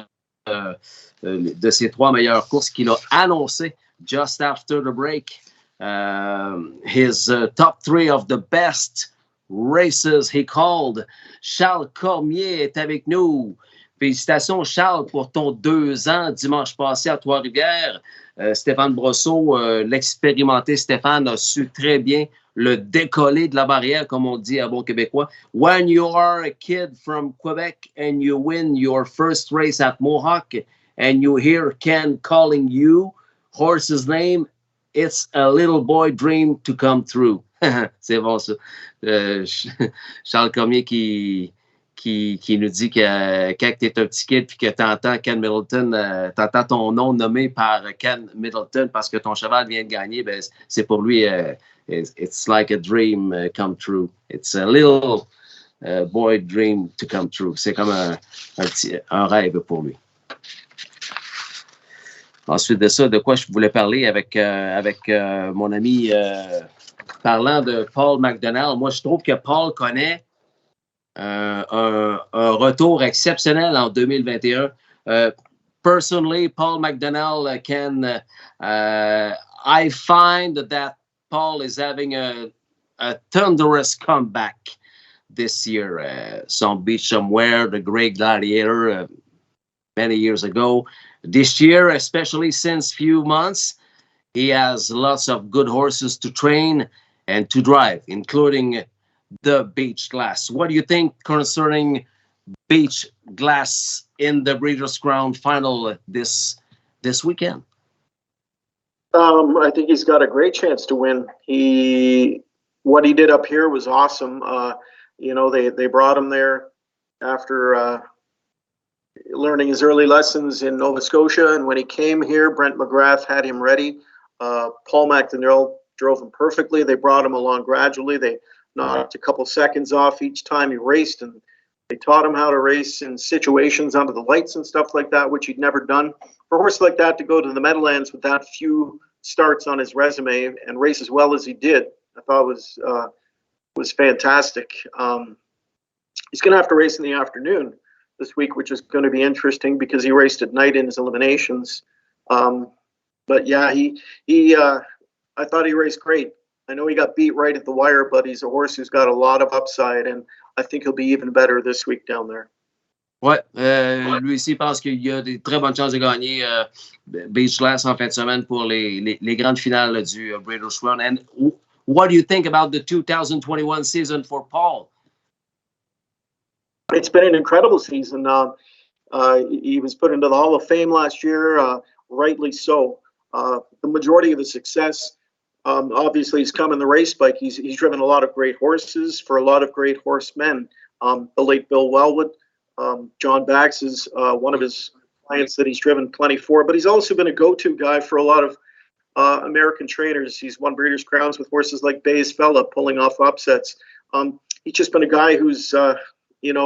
qu'il a annoncées just after the break. His top 3 of the best races he called. Charles Cormier est avec nous. Félicitations, Charles, pour ton 2 ans dimanche passé à Trois-Rivières. Stéphane Brosseau, l'expérimenté Stéphane, a su très bien le décoller de la barrière, comme on dit à bon québécois. When you are a kid from Quebec and you win your first race at Mohawk and you hear Ken calling you, horse's name, it's a little boy dream to come true. C'est bon, ça. Charles Cormier qui nous dit que quand tu es un petit kid et que tu entends Ken Middleton, tu entends ton nom nommé par Ken Middleton parce que ton cheval vient de gagner, c'est pour lui, it's like a dream come true. It's a little boy dream to come true. C'est comme un rêve pour lui. Ensuite de ça, de quoi je voulais parler avec mon ami parlant de Paul McDonald. Moi, je trouve que Paul connaît un retour exceptionnel en 2021. Personally, Paul McDonald can... I find that Paul is having a thunderous comeback this year. Some Beach Somewhere, the great gladiator many years ago. This year, especially since few months, he has lots of good horses to train and to drive, including the Beach Glass. What do you think concerning Beach Glass in the Breeders' Crown final this weekend? I think he's got a great chance to win. What he did up here was awesome. They brought him there after learning his early lessons in Nova Scotia, and when he came here, Brent McGrath had him ready. Paul McDonald drove him perfectly. They brought him along gradually. They knocked a couple seconds off each time he raced, and they taught him how to race in situations under the lights and stuff like that, which he'd never done. For a horse like that to go to the Meadowlands with that few starts on his resume and race as well as he did, I thought was fantastic. He's going to have to race in the afternoon this week, which is going to be interesting because he raced at night in his eliminations. But yeah, I thought he raced great. I know he got beat right at the wire, but he's a horse who's got a lot of upside, and I think he'll be even better this week down there. Ouais, lui aussi pense qu'il y a des très bonnes chances de gagner Beach Glass en fin de semaine pour les grandes finales du Breeders' Crown. And what do you think about the 2021 season for Paul? It's been an incredible season. He was put into the Hall of Fame last year, rightly so. The majority of his success, obviously, has come in the race bike. He's driven a lot of great horses for a lot of great horsemen. The late Bill Wellwood, John Bax is one of his clients that he's driven plenty for, but he's also been a go-to guy for a lot of American trainers. He's won Breeders' Crowns with horses like Bayes Fella pulling off upsets. He's just been a guy who's, he's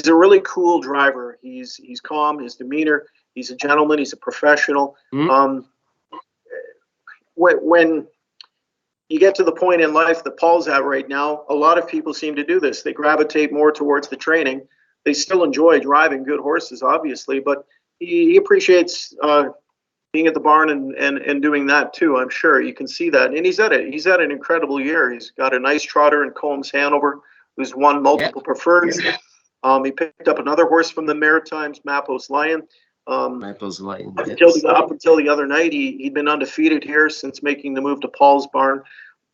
a really cool driver. He's calm, his demeanor. He's a gentleman. He's a professional. Mm-hmm. When you get to the point in life that Paul's at right now, a lot of people seem to do this. They gravitate more towards the training. They still enjoy driving good horses, obviously, but he appreciates being at the barn and doing that too. I'm sure you can see that. And he's at an incredible year. He's got a nice trotter in Combs Hanover, who's won multiple preferreds. He picked up another horse from the Maritimes, Mappos Lion. Mappos Lion. Up until the other night, he'd been undefeated here since making the move to Paul's barn.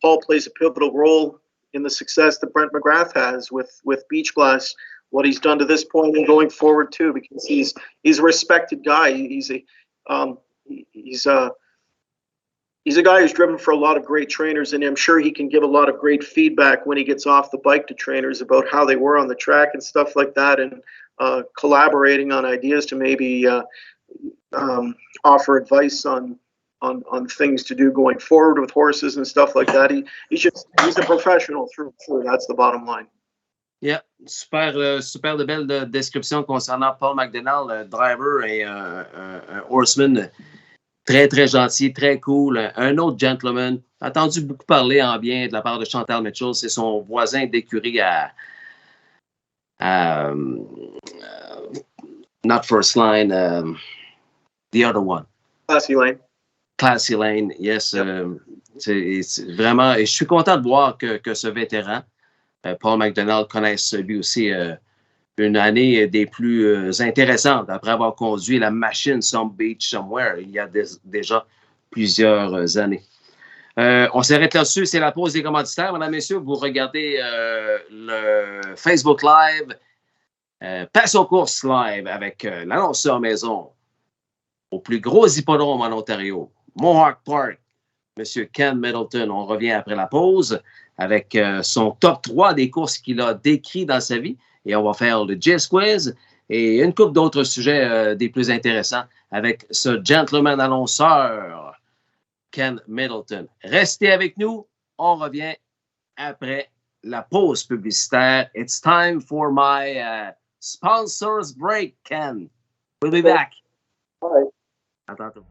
Paul plays a pivotal role in the success that Brent McGrath has with Beach Glass, what he's done to this point and going forward too, because he's a respected guy. He's a guy who's driven for a lot of great trainers, and I'm sure he can give a lot of great feedback when he gets off the bike to trainers about how they were on the track and stuff like that, and collaborating on ideas to maybe offer advice on things to do going forward with horses and stuff like that. He's a professional through. That's the bottom line. Yeah, super de belle description concernant Paul McDonald, driver et un horseman très, très gentil, très cool. Un autre gentleman. J'ai entendu beaucoup parler en bien de la part de Chantal Mitchell. C'est son voisin d'écurie à not First Line, the other one. Classy Lane, yes. C'est vraiment... Et je suis content de voir que ce vétéran, Paul McDonald, connaisse lui aussi une année des plus intéressantes après avoir conduit la machine Some Beach Somewhere il y a déjà plusieurs années. On s'arrête là-dessus, c'est la pause des commanditaires. Mesdames, messieurs, vous regardez le Facebook Live, Passion Course Live avec l'annonceur maison au plus gros hippodrome en Ontario, Mohawk Park, M. Ken Middleton. On revient après la pause avec son top 3 des courses qu'il a décrits dans sa vie. Et on va faire le J-Squiz et une couple d'autres sujets des plus intéressants avec ce gentleman annonceur, Ken Middleton. Restez avec nous. On revient après la pause publicitaire. It's time for my sponsors break, Ken. We'll be back. Bye. À tantôt.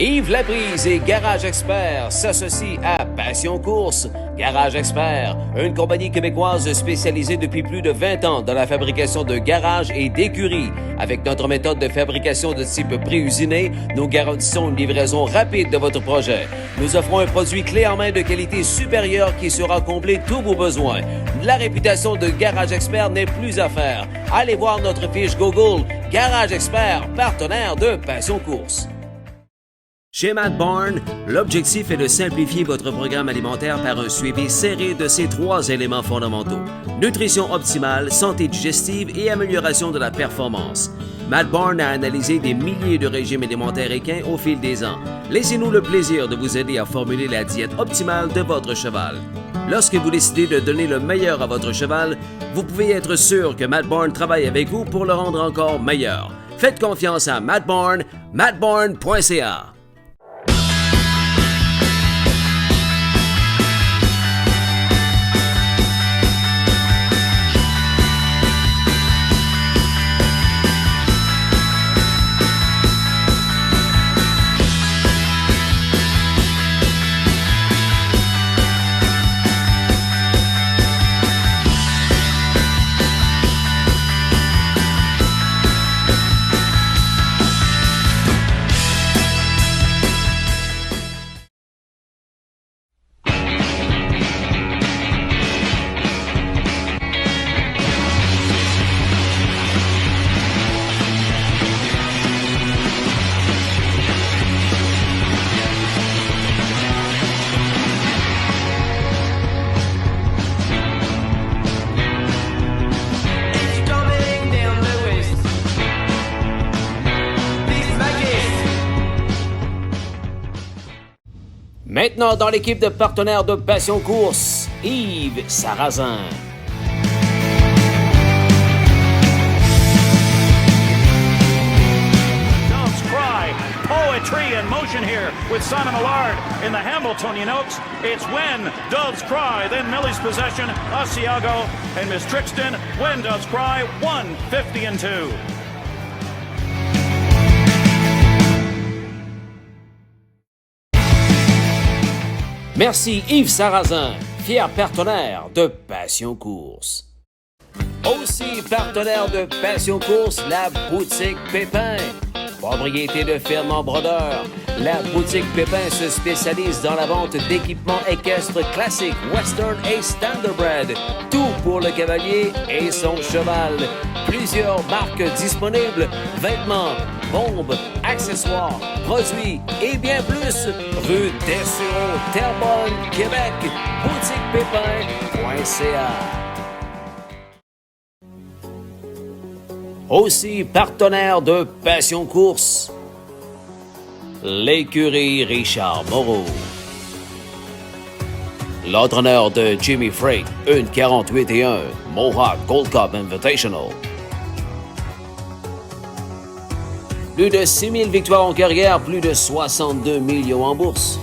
Yves Laprise et Garage Expert s'associent à Passion Course. Garage Expert, une compagnie québécoise spécialisée depuis plus de 20 ans dans la fabrication de garages et d'écuries. Avec notre méthode de fabrication de type pré-usiné, nous garantissons une livraison rapide de votre projet. Nous offrons un produit clé en main de qualité supérieure qui saura combler tous vos besoins. La réputation de Garage Expert n'est plus à faire. Allez voir notre fiche Google. Garage Expert, partenaire de Passion Course. Chez Matt Barn, l'objectif est de simplifier votre programme alimentaire par un suivi serré de ces 3 éléments fondamentaux. Nutrition optimale, santé digestive et amélioration de la performance. Matt Barn a analysé des milliers de régimes alimentaires équins au fil des ans. Laissez-nous le plaisir de vous aider à formuler la diète optimale de votre cheval. Lorsque vous décidez de donner le meilleur à votre cheval, vous pouvez être sûr que Matt Barn travaille avec vous pour le rendre encore meilleur. Faites confiance à Matt Barn, Barn.ca. Maintenant, dans l'équipe de partenaires de Passion Course, Yves Sarrazin. Doves Cry, poetry in motion here with Simon Allard in the Hamiltonian Oaks. It's When Doves Cry, then Millie's Possession, Asiago, and Miss Trixton. When Doves Cry, 150-2. Merci Yves Sarrazin, fier partenaire de Passion Course. Aussi partenaire de Passion Course, la boutique Pépin. Propriété de firme en Brodeur, la boutique Pépin se spécialise dans la vente d'équipements équestres classiques, western et standardbred. Tout pour le cavalier et son cheval. Plusieurs marques disponibles, vêtements, bombes, accessoires, produits et bien plus. Rue Dessureau, Terrebonne, Québec. boutiquepépin.ca. Aussi partenaire de Passion Course, l'écurie Richard Moreau. L'entraîneur de Jimmy Freight, une 48-1, Mohawk Gold Cup Invitational. Plus de 6000 victoires en carrière, plus de 62 millions en bourse.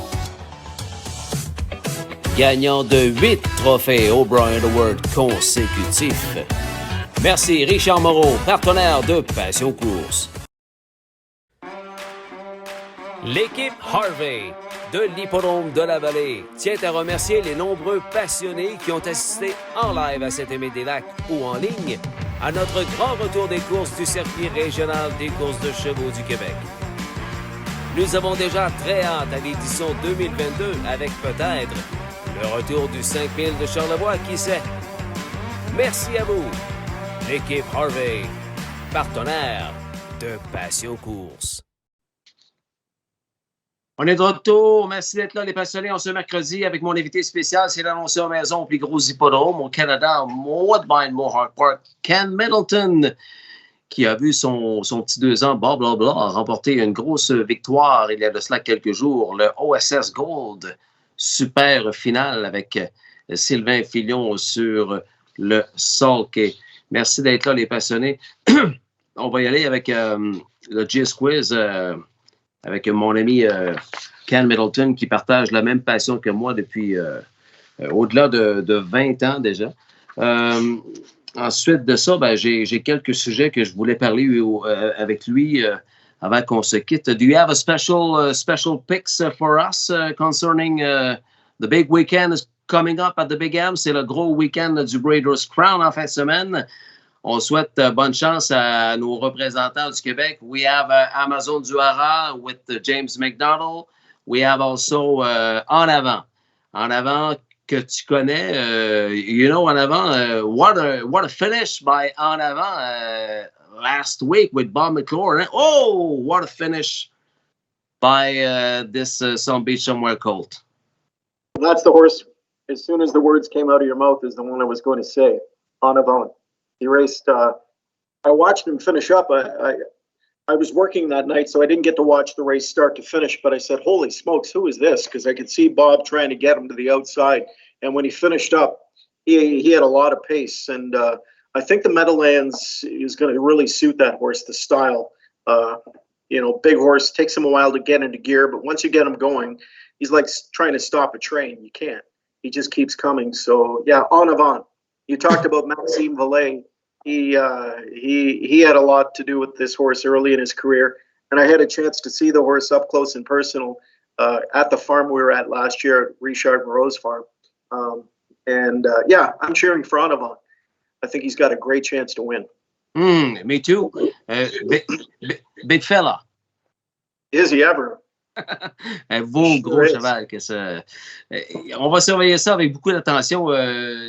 Gagnant de 8 trophées O'Brien Award consécutifs. Merci Richard Moreau, partenaire de Passion Course. L'équipe Harvey de l'Hippodrome de la Vallée tient à remercier les nombreux passionnés qui ont assisté en live à cet Aimé des Lacs ou en ligne à notre grand retour des courses du circuit régional des courses de chevaux du Québec. Nous avons déjà très hâte à l'édition 2022 avec peut-être le retour du 5000 de Charlevoix, qui sait. Merci à vous. L'équipe Harvey, partenaire de Passion Course. On est de retour. Merci d'être là, les passionnés, en ce mercredi avec mon invité spécial. C'est l'annonceur maison au plus gros hippodrome au Canada, Woodbine, Mohawk Park, Middleton. qui a vu son petit 2 ans, blablabla, remporter une grosse victoire il y a de cela quelques jours, le OSS Gold, super finale avec Sylvain Filion sur le Sulky. Merci d'être là, les passionnés. On va y aller avec le Gist Quiz avec mon ami Ken Middleton qui partage la même passion que moi depuis au-delà de 20 ans déjà. Ensuite de ça, j'ai quelques sujets que je voulais parler avec lui avant qu'on se quitte. Do you have a special picks for us concerning the big weekend is coming up at the Big M? C'est le gros week-end du Breeders' Crown en fin de semaine. On souhaite bonne chance à nos représentants du Québec. We have Amazon du Hara with James McDonald. We have also En Avant. En Avant que tu connais. You know En Avant, what a finish by En Avant last week with Bob McClure. Oh, what a finish by this Some Beach Somewhere colt. Well, that's the horse. As soon as the words came out of your mouth is the one I was going to say. En Avant. He raced. I watched him finish up. I was working that night, so I didn't get to watch the race start to finish. But I said, "Holy smokes, who is this?" Because I could see Bob trying to get him to the outside. And when he finished up, he had a lot of pace. And I think the Meadowlands is going to really suit that horse. The style, big horse, takes him a while to get into gear, but once you get him going, he's like trying to stop a train. You can't. He just keeps coming. So yeah, En Avant. You talked about Maxime Vallée. He had a lot to do with this horse early in his career, and I had a chance to see the horse up close and personal at the farm we were at last year at Richard Moreau's farm. I'm cheering for En Avant. I think he's got a great chance to win. Me too. Big fella. Is he ever? Un beau gros cheval. On va surveiller ça avec beaucoup d'attention,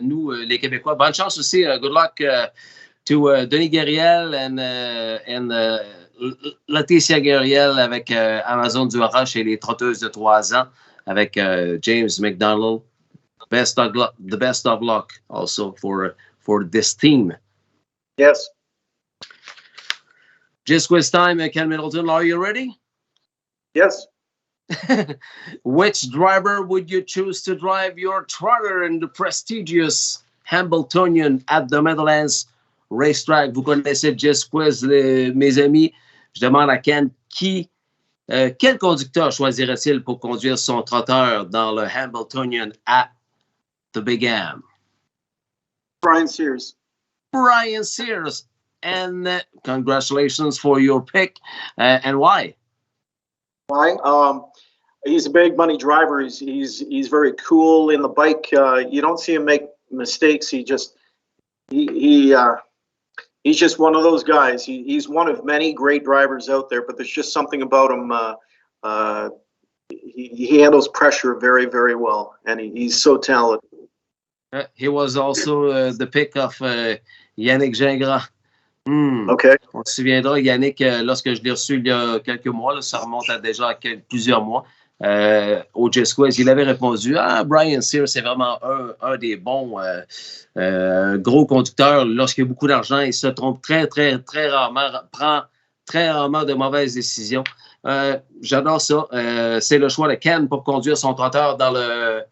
nous, les Québécois. Bonne chance aussi. Good luck to Denis Guériel and Laetitia Guériel avec Amazon du Hara chez les trotteuses de 3 ans avec James McDonald. The best of luck also for this team. Yes. Just quiz time, Ken Middleton. Are you ready? Yes. Which driver would you choose to drive your trotter in the prestigious Hambletonian at the Meadowlands Racetrack? Vous connaissez Just Quiz, mes amis. Je demande à Ken quel conducteur choisirait-il pour conduire son trotteur dans le Hambletonian at the Big M? Brian Sears. Brian Sears. And congratulations for your pick. And why? Why? He's a big money driver. He's very cool in the bike. You don't see him make mistakes. He's just one of those guys. He's one of many great drivers out there, but there's just something about him. He handles pressure very, very well, and he's so talented. He was also the pick of Yannick Gingras. OK. On se souviendra, Yannick, lorsque je l'ai reçu il y a quelques mois, là, ça remonte à déjà plusieurs mois, au Just Quiz, il avait répondu « Brian Sears, c'est vraiment un des bons gros conducteurs. Lorsqu'il y a beaucoup d'argent, il se trompe très, très, très rarement, prend très rarement de mauvaises décisions. » J'adore ça. C'est le choix de Ken pour conduire son trotteur dans le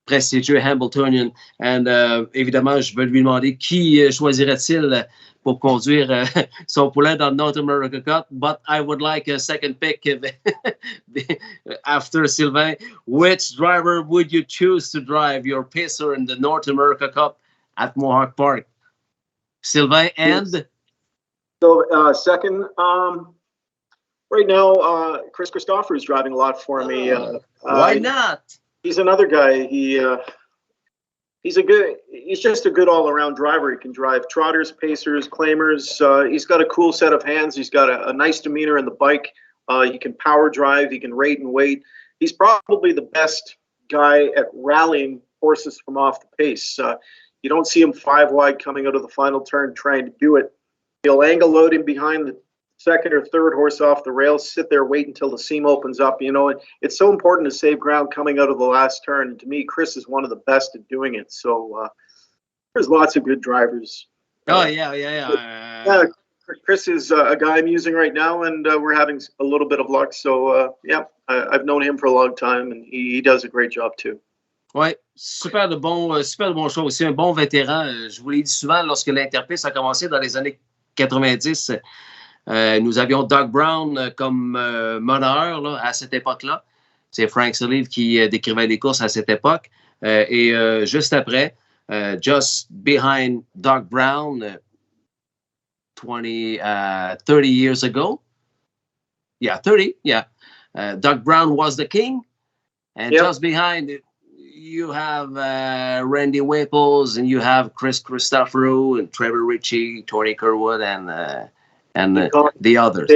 prestigieux Hambletonian. Et évidemment, je veux lui demander qui choisirait-il pour conduire son poulain dans le North America Cup, but I would like a second pick after Sylvain. Which driver would you choose to drive your pacer in the North America Cup at Mohawk Park? Sylvain and? So second, right now, Chris Christopher is driving a lot for me. Why not? He's another guy. He's just a good all-around driver. He can drive trotters, pacers, claimers. He's got a cool set of hands. He's got a nice demeanor in the bike. He can power drive. He can rate and weight. He's probably the best guy at rallying horses from off the pace. You don't see him 5 wide coming out of the final turn trying to do it. He'll angle load him behind the second or third horse off the rails, sit there, wait until the seam opens up. It's so important to save ground coming out of the last turn. And to me, Chris is one of the best at doing it. So there's lots of good drivers. Yeah. Chris is a guy I'm using right now, and we're having a little bit of luck. So, I've known him for a long time, and he does a great job too. Oui, super de bon choix aussi, un bon vétéran. Je vous l'ai dit souvent, lorsque l'Interpiste a commencé dans les années 90, nous avions Doug Brown comme meneur là, à cette époque-là. C'est Frank Salive qui décrivait les courses à cette époque. Et juste après, just behind Doug Brown, 30 years ago. Yeah, 30, yeah. Doug Brown was the king. And just behind it, you have Randy Waples, and you have Chris Christophorou, and Trevor Ritchie, Tony Kerwood, and the others.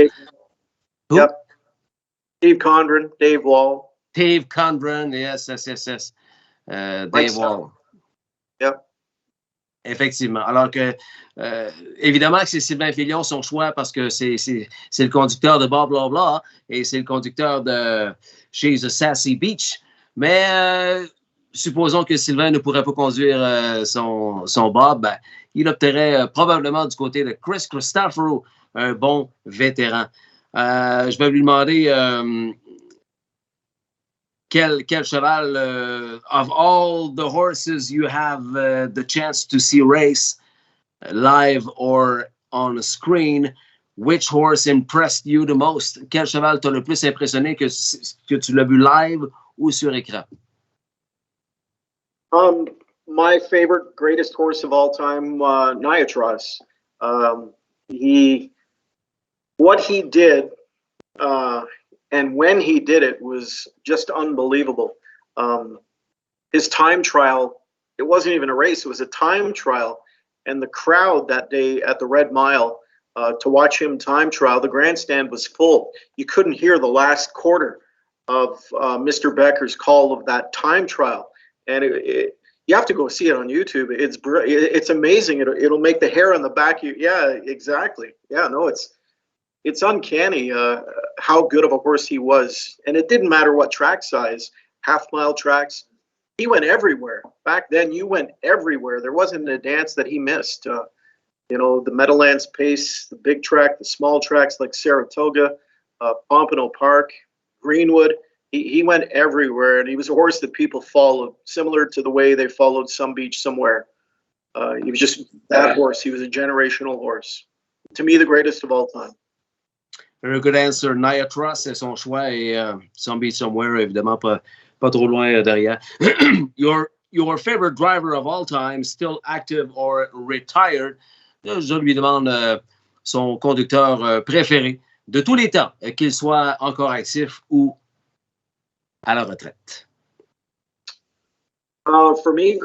Yep. Steve Condren, Dave Wall. Dave Condren, yes. Dave Wall. Yep. Effectivement. Alors que, évidemment que c'est Sylvain Filion, son choix, parce que c'est le conducteur de Blah, et c'est le conducteur de chez A Sassy Beach. Mais supposons que Sylvain ne pourrait pas conduire son Bob, ben, il opterait probablement du côté de Chris Christophorou, un bon vétéran. Je vais lui demander quel cheval, of all the horses you have the chance to see race live or on a screen, which horse impressed you the most? Quel cheval t'a le plus impressionné que tu l'as vu live ou sur écran? My favorite, greatest horse of all time, Niatros. What he did, and when he did it was just unbelievable. His time trial, it wasn't even a race, it was a time trial. And the crowd that day at the Red Mile to watch him time trial, the grandstand was full. You couldn't hear the last quarter of Mr. Becker's call of that time trial. And you have to go see it on YouTube. It's amazing. It'll make the hair on the back of you. Yeah, exactly. Yeah, no, it's uncanny how good of a horse he was. And it didn't matter what track size, half-mile tracks. He went everywhere. Back then, you went everywhere. There wasn't a dance that he missed. The Meadowlands Pace, the big track, the small tracks like Saratoga, Pompano Park, Greenwood. He went everywhere, and he was a horse that people followed, similar to the way they followed Some Beach Somewhere. He was just that horse. He was a generational horse. To me, the greatest of all time. Very good answer. Niatros, c'est son choix, et Some Beach Somewhere, évidemment, pas trop loin derrière. Your favorite driver of all time, still active or retired? Je lui demande son conducteur préféré de tous les temps, qu'il soit encore actif ou à la retraite. For me,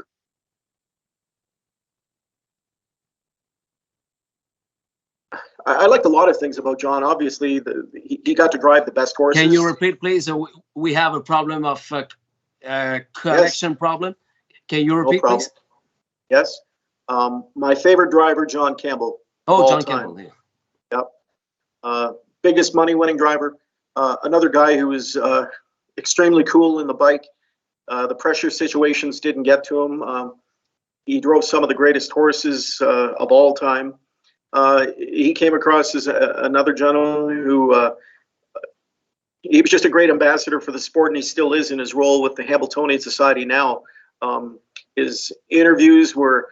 I liked a lot of things about John. Obviously, he got to drive the best horses. Can you repeat, please? We have a problem of connection problem. Can you repeat, please? Yes. My favorite driver, John Campbell. Oh, John Campbell. Yeah. Yep. Biggest money-winning driver. Another guy who was extremely cool in the bike. The pressure situations didn't get to him. He drove some of the greatest horses of all time. He came across as another gentleman who he was just a great ambassador for the sport, and he still is in his role with the Hamiltonian Society now. His interviews were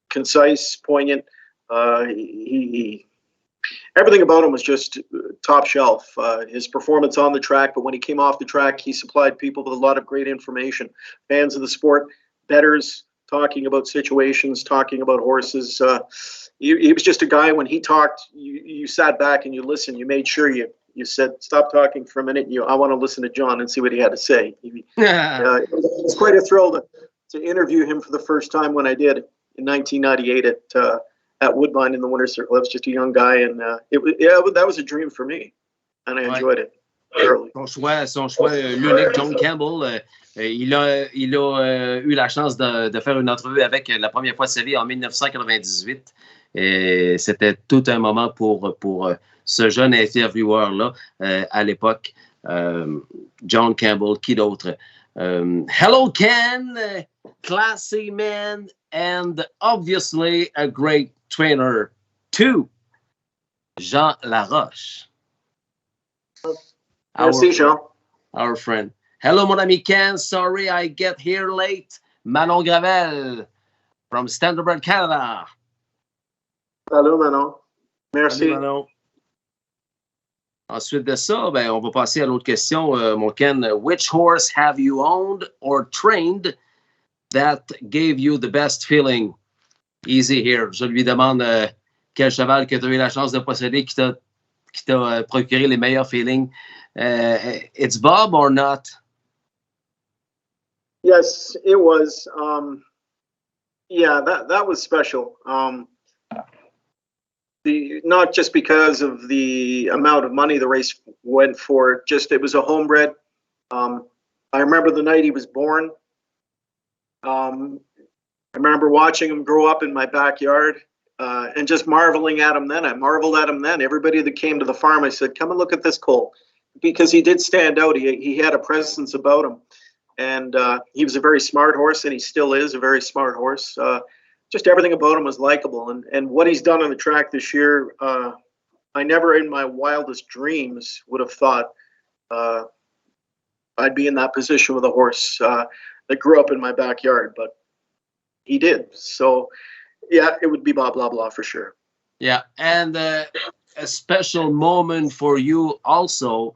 concise, poignant. Everything about him was just top shelf. His performance on the track, but when he came off the track, he supplied people with a lot of great information. Fans of the sport, bettors, talking about situations, talking about horses. He was just a guy, when he talked, you sat back and you listened. You made sure you said, stop talking for a minute. I want to listen to John and see what he had to say. It was quite a thrill to interview him for the first time when I did in 1998 at Woodbine in the Winter Circle. I was just a young guy, and that was a dream for me, and I enjoyed it. Son choix l'unique, John Campbell. Il a eu la chance de faire une entrevue avec la première fois de sa vie en 1998. Et c'était tout un moment pour ce jeune intervieweur-là à l'époque. John Campbell, qui d'autre? Hello, Ken, classy man, and obviously a great trainer. to Jean Laroche. Merci, Jean. Our friend. Hello, mon ami Ken. Sorry I get here late. Manon Gravel from Standard Canada. Salut, Manon. Merci. Salut, Manon. Ensuite de ça, ben, on va passer à l'autre question, mon Ken. Which horse have you owned or trained that gave you the best feeling? Easy here. Je lui demande quel cheval que tu as eu la chance de posséder qui t'a procuré les meilleurs feelings. It's Bob or not? Yes, it was. Yeah, that was special. Not just because of the amount of money the race went for, just it was a homebred. I remember the night he was born. I remember watching him grow up in my backyard and just marveling at him then. I marveled at him then. Everybody that came to the farm, I said, come and look at this colt. Because he did stand out. He had a presence about him. And he was a very smart horse, and he still is a very smart horse. Just everything about him was likable. And what he's done on the track this year, I never in my wildest dreams would have thought I'd be in that position with a horse that grew up in my backyard, but he did. So, yeah, it would be Bob Loblaw for sure. Yeah, and a special moment for you also,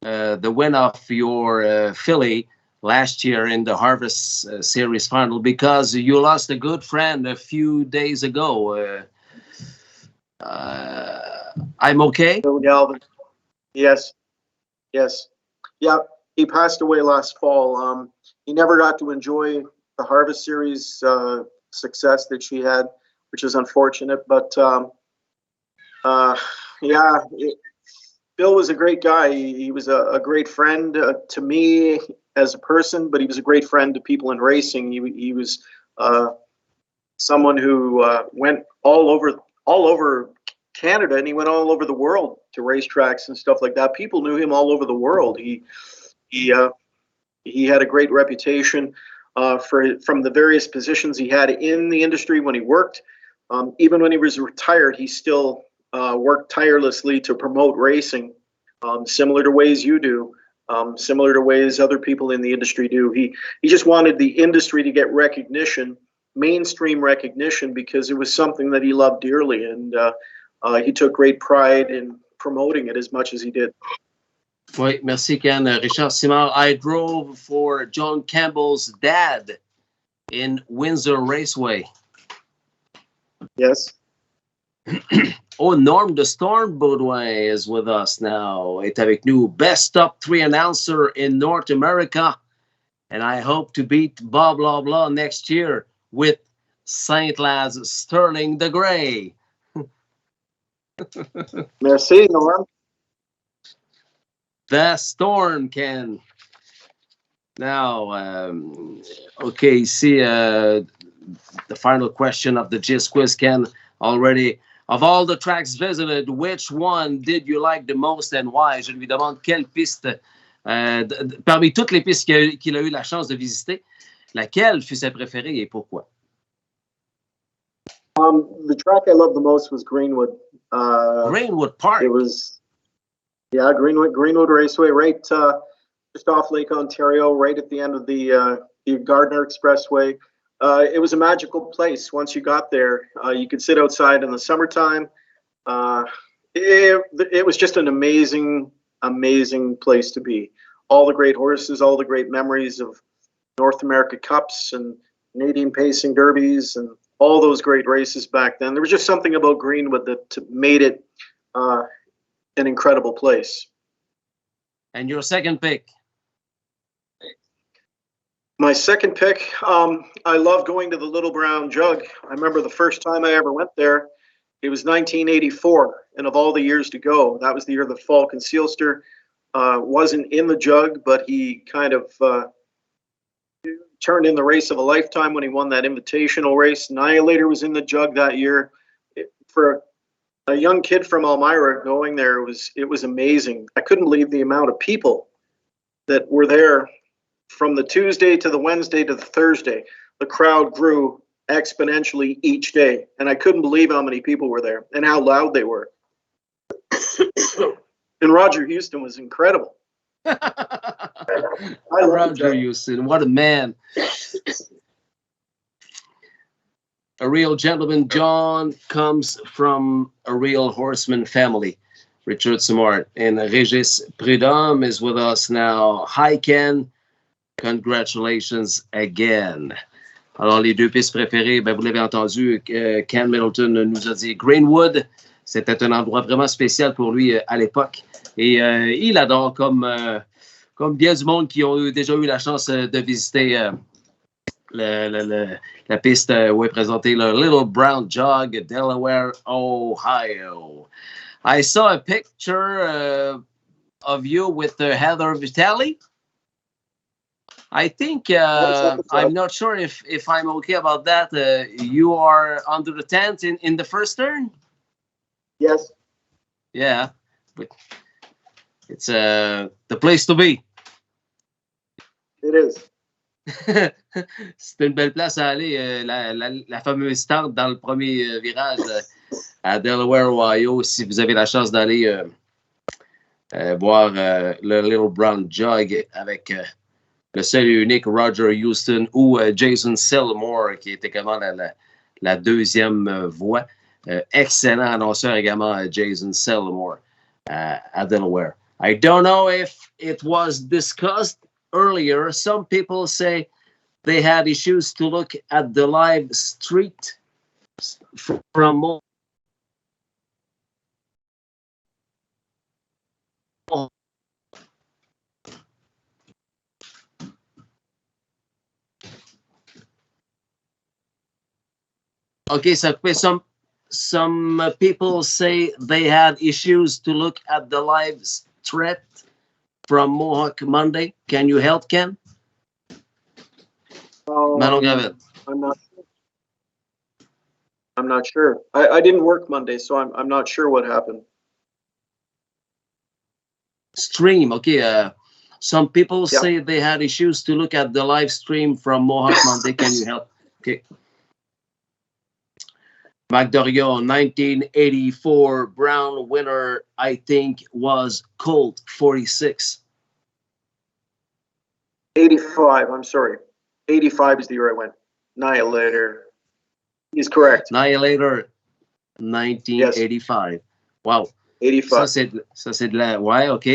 the win of your filly last year in the Harvest Series final, because you lost a good friend a few days ago. I'm okay? Yes. Yeah, he passed away last fall. He never got to enjoy the Harvest Series success that she had, which is unfortunate. But yeah, Bill was a great guy. He was a great friend to me as a person, but he was a great friend to people in racing. He was someone who went all over Canada, and he went all over the world to racetracks and stuff like that. People knew him all over the world. He had a great reputation from the various positions he had in the industry when he worked. Even when he was retired, he still worked tirelessly to promote racing, similar to ways you do, similar to ways other people in the industry do. He just wanted the industry to get recognition, mainstream recognition, because it was something that he loved dearly, and he took great pride in promoting it as much as he did. Oui, merci Ken. Richard Simard, I drove for John Campbell's dad in Windsor Raceway. Yes. Oh, Norm the Storm Baudouin is with us now. Est avec nous. Best top 3 announcer in North America. And I hope to beat Bob Loblaw next year with St. Lad's Sterling the Grey. Merci, Norm. The Storm, Ken. Now, okay, ici, the final question of the GIS quiz, Ken, already. Of all the tracks visited, which one did you like the most and why? Je lui demande quelle piste, parmi toutes les pistes qu'il a eu la chance de visiter, laquelle fut sa préférée et pourquoi? The track I loved the most was Greenwood. Greenwood Park. It was, yeah, Greenwood Raceway, right just off Lake Ontario, right at the end of the Gardner Expressway. It was a magical place. Once you got there, you could sit outside in the summertime. It was just an amazing place to be. All the great horses, all the great memories of North America Cups and Canadian Pacing Derbies and all those great races back then. There was just something about Greenwood that made it an incredible place. And your second pick? My second pick, I love going to the Little Brown Jug. I remember the first time I ever went there, it was 1984, and of all the years to go, that was the year that Falcon Sealster wasn't in the Jug, but he kind of turned in the race of a lifetime when he won that invitational race. Annihilator was in the Jug that year. For a young kid from Elmira going there, it was amazing. I couldn't believe the amount of people that were there. From the Tuesday to the Wednesday to the Thursday, the crowd grew exponentially each day. And I couldn't believe how many people were there and how loud they were. And Roger Houston was incredible. Roger Houston, what a man. A real gentleman. John comes from a real horseman family. Richard Simard and Régis Prudhomme is with us now. Hi, Ken. Congratulations again. Alors, les deux pistes préférées, ben, vous l'avez entendu, Ken Middleton nous a dit Greenwood. C'était un endroit vraiment spécial pour lui à l'époque. Et il adore, comme bien du monde qui ont déjà eu la chance de visiter la piste où est présenté le Little Brown Jog, Delaware, Ohio. I saw a picture of you with Heather Vitale. I think, I'm not sure if I'm okay about that. You are under the tent in the first turn? Yes. Yeah. But it's the place to be. It is. C'est une belle place à aller. La fameuse tente dans le premier virage à Delaware, Ohio, si vous avez la chance d'aller voir le Little Brown Jog avec le seul et unique Roger Houston ou Jason Selmore, qui est également la deuxième voix. Excellent annonceur également, Jason Selmore à Delaware. I don't know if it was discussed earlier. Some people say they had issues to look at the live street from Okay, so some people say they had issues to look at the live stream from Mohawk Monday. Can you help, Ken? I'm not sure. I'm not sure. I didn't work Monday, so I'm not sure what happened. Stream, okay. Some people say they had issues to look at the live stream from Mohawk Monday. Can you help? Okay. McDorion, 1984 Brown winner, I think, was Colt 46. 85, I'm sorry. 85 is the year I went. Annihilator. He's correct. Annihilator, 1985. Yes. Wow. 85. Ça, c'est de la... Ouais, OK.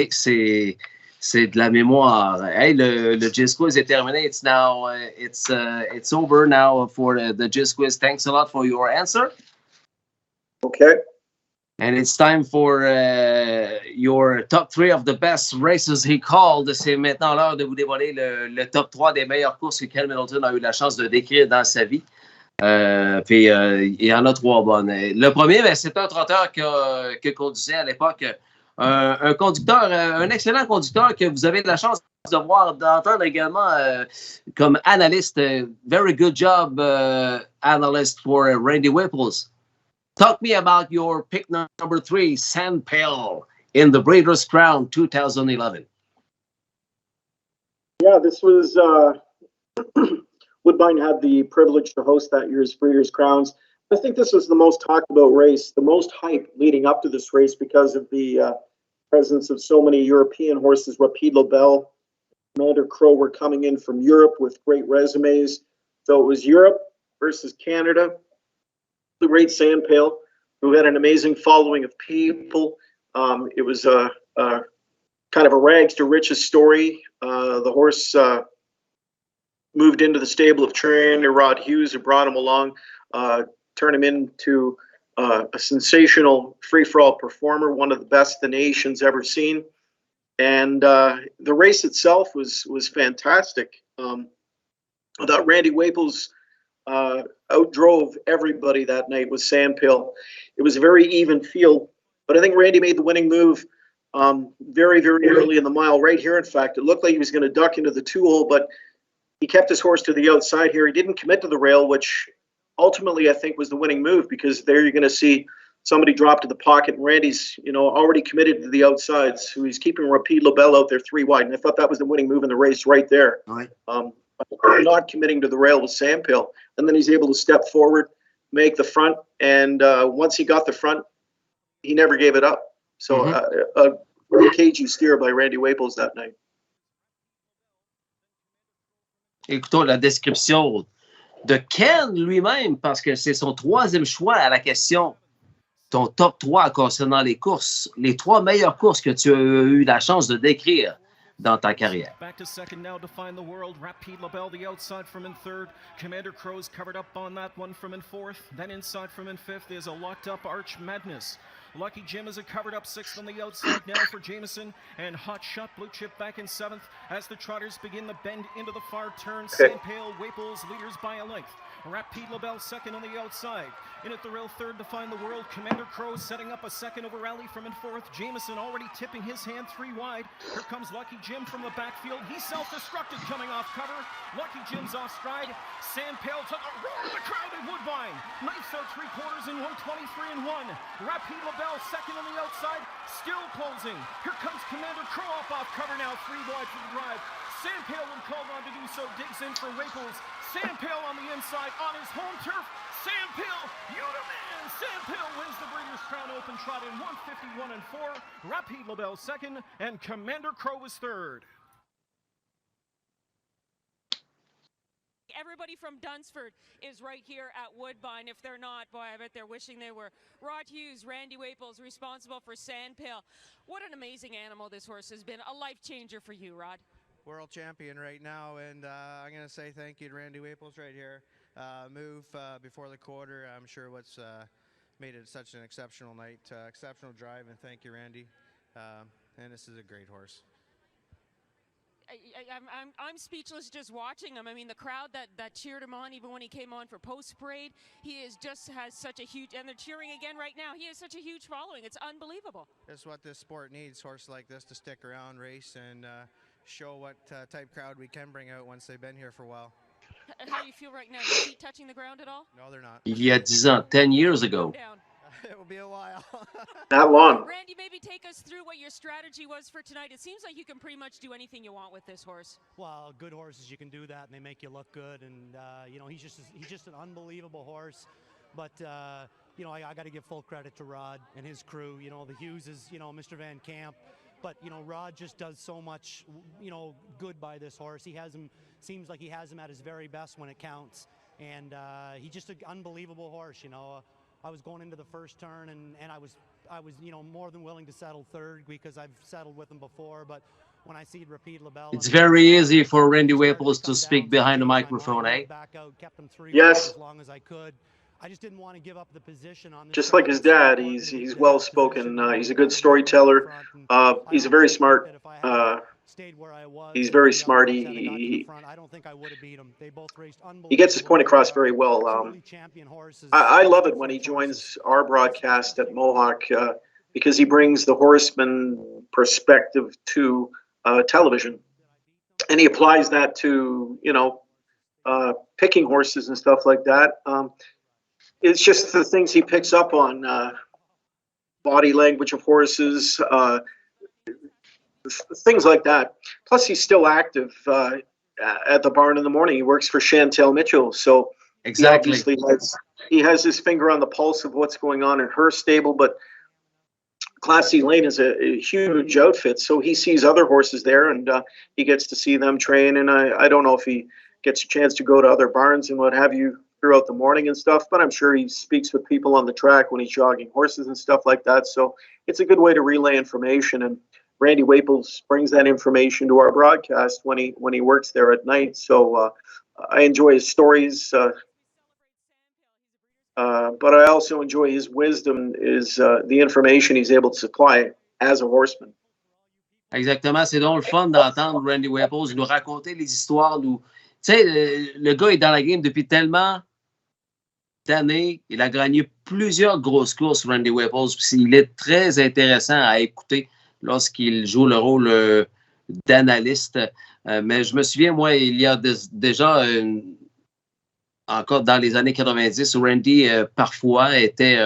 C'est de la mémoire. Hey, le Jizz Quiz est terminé. It's now, it's over now for the Jizz Quiz. Thanks a lot for your answer. Okay. And it's time for your top 3 of the best races he called. C'est maintenant l'heure de vous dévoiler le top 3 des meilleures courses que Ken Middleton a eu la chance de décrire dans sa vie. Puis il y en a 3 bonnes. Le premier, ben, c'est un trotteur que conduisait à l'époque un conducteur, un excellent conducteur que vous avez de la chance de voir, d'entendre également comme analyste. Very good job, analyst for Randy Whipples. Talk me about your pick number 3, Sandpale, in the Breeders' Crown 2011. Yeah, this was Woodbine had the privilege to host that year's Breeders' Crowns. I think this was the most talked about race, the most hype leading up to this race because of the presence of so many European horses. Rapide Lobel, Commander Crow were coming in from Europe with great resumes. So it was Europe versus Canada. The great Sandpale, who had an amazing following of people. It was a kind of a rags to riches story. The horse moved into the stable of trainer Rod Hughes, who brought him along, turned him into a sensational free-for-all performer, one of the best the nation's ever seen. And the race itself was fantastic. I thought Randy Waples outdrove everybody that night with Sandpale. It was a very even field, but I think Randy made the winning move very, very early in the mile. Right here, in fact, it looked like he was going to duck into the 2-hole, but he kept his horse to the outside here. He didn't commit to the rail, which ultimately I think was the winning move, because there you're going to see somebody drop to the pocket, and Randy's, already committed to the outside, so he's keeping Rapide Lobel out there 3 wide, and I thought that was the winning move in the race right there. Right. not committing to the rail with Sandpail. And then he's able to step forward, make the front, and once he got the front, he never gave it up. So a really cagey steer by Randy Waples that night. Écoutons la description de Ken lui-même, parce que c'est son 3e choix à la question. Ton top 3 concernant les courses, les 3 meilleures courses que tu as eu la chance de décrire dans ta carrière. Back to second now to find the world. Rapide Labelle, the outside from in third. Commander Crow's covered up on that one from in fourth. Then inside from in fifth is a locked up Arch Madness. Lucky Jim is a covered up 6th on the outside now for Jameson. And Hot Shot Blue Chip back in 7th as the trotters begin the bend into the far turn. Sandpail, Waples leaders by a length. Rapide Labelle 2nd on the outside. In at the rail 3rd to find the world. Commander Crow setting up a 2nd over Rally from in 4th. Jameson already tipping his hand 3 wide. Here comes Lucky Jim from the backfield. He's self-destructed coming off cover. Lucky Jim's off stride. Sandpail took a roar to the crowd in Woodbine. Knifes out 3/4 in 1:23 and 1. Rapide Labelle 2nd on the outside. Still closing. Here comes Commander Crow up off cover now. 3 wide for the drive. Sandpail, when called on to do so, digs in for Waples. Sandpail on the inside on his home turf. Sandpail, you the man! Sandpail wins the Breeders' Crown Open Trot in 1:51 and 4. Rapide Labelle 2nd, and Commander Crow is 3rd. Everybody from Dunsford is right here at Woodbine. If they're not, boy, I bet they're wishing they were. Rod Hughes, Randy Waples, responsible for Sandpail. What an amazing animal this horse has been. A life changer for you, Rod. World champion right now, and I'm going to say thank you to Randy Waples right here. Move before the quarter. I'm sure what's made it such an exceptional night, exceptional drive, and thank you, Randy. And this is a great horse. I'm speechless just watching him. I mean, the crowd that cheered him on, even when he came on for post parade, he is just has such a huge, and they're cheering again right now. He has such a huge following. It's unbelievable. That's what this sport needs: horses like this to stick around, race, and show what type crowd we can bring out once they've been here for a while. How do you feel right now? Your feet touching the ground at all? No, they're not. Il y a 10 ans, 10 years ago. It will be a while. That long. Randy, maybe take us through what your strategy was for tonight. It seems like you can pretty much do anything you want with this horse. Well, good horses, you can do that, and they make you look good. And you know, he's just an unbelievable horse. But you know, I got to give full credit to Rod and his crew. You know, the Hugheses, you know, Mr. Van Camp. But you know, Rod just does so much, you know, good by this horse. He has him. Seems like he has him at his very best when it counts. And he's just an unbelievable horse. You know. I was going into the first turn, and I was you know, more than willing to settle 3rd because I've settled with him before. But when I see Rapide Labelle, it's very easy for Randy Waples to speak behind the microphone, eh? Yes. As long as I could. I just didn't want to give up the position on this. Just like his dad, he's well spoken. He's a good storyteller. He's a very smart. He's very smart. He gets his point across very well. I love it when he joins our broadcast at Mohawk because he brings the horseman perspective to television, and he applies that to, you know, picking horses and stuff like that. It's just the things he picks up on, body language of horses, things like that. Plus, he's still active at the barn in the morning. He works for Chantel Mitchell, so exactly. He has his finger on the pulse of what's going on in her stable. But Class C Lane is a huge outfit, so he sees other horses there, and he gets to see them train. And I don't know if he gets a chance to go to other barns and what have you throughout the morning and stuff, but I'm sure he speaks with people on the track when he's jogging horses and stuff like that. So it's a good way to relay information, and Randy Waples brings that information to our broadcast when he works there at night. So I enjoy his stories, but I also enjoy his wisdom, the information he's able to supply as a horseman. Exactement, c'est donc le fun d'entendre Randy Waples nous raconter les histoires. Tu sais, le gars est dans la game depuis tellement d'années. Il a gagné plusieurs grosses courses, Randy Waples. Il est très intéressant à écouter lorsqu'il joue le rôle d'analyste. Mais je me souviens, moi, il y a déjà, encore dans les années 90, Randy, parfois, était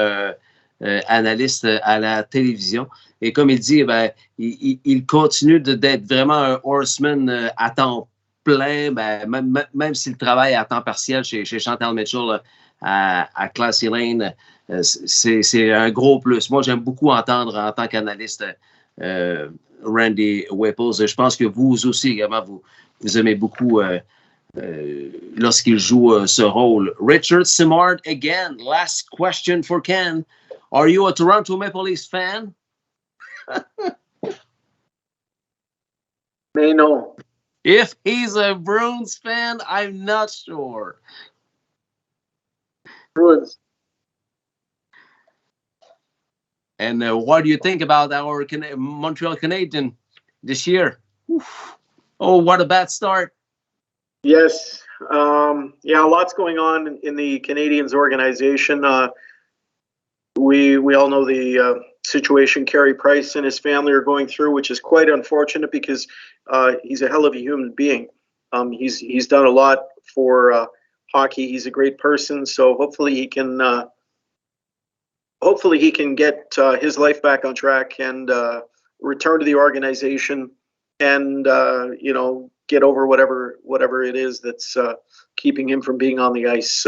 analyste à la télévision. Et comme il dit, ben, il continue d'être vraiment un horseman à temps plein, ben, même si le travail à temps partiel chez Chantal Mitchell à Classy Lane, c'est un gros plus. Moi, j'aime beaucoup entendre en tant qu'analyste Randy Whipples. Je pense que vous aussi, également, vous aimez beaucoup lorsqu'il joue ce rôle. Richard Simard, again, last question for Ken. Are you a Toronto Maple Leafs fan? May know. If he's a Bruins fan, I'm not sure. Bruins. And what do you think about our Montreal Canadiens this year? Oof. Oh, what a bad start. Yes. Yeah, lots going on in the Canadiens organization. We all know the situation Carey Price and his family are going through, which is quite unfortunate because he's a hell of a human being. He's done a lot for hockey. He's a great person, so hopefully he can get his life back on track and return to the organization and get over whatever it is that's keeping him from being on the ice.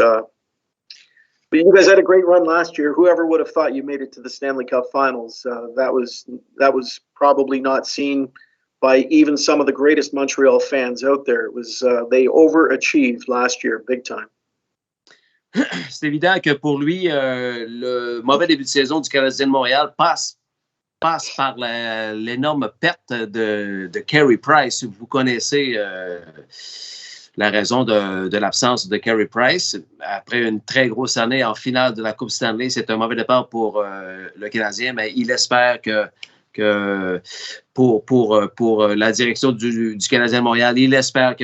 But you guys had a great run last year. Whoever would have thought you made it to the Stanley Cup Finals? That was probably not seen by even some of the greatest Montreal fans out there. It was they overachieved last year, big time. C'est évident que pour lui, le mauvais début de saison du Canadien de Montréal passe par l'énorme perte de Carey Price. Vous connaissez la raison de l'absence de Carey Price. Après une très grosse année en finale de la Coupe Stanley, c'est un mauvais départ pour le Canadien, mais il espère que pour la direction du Canadien de Montréal, il espère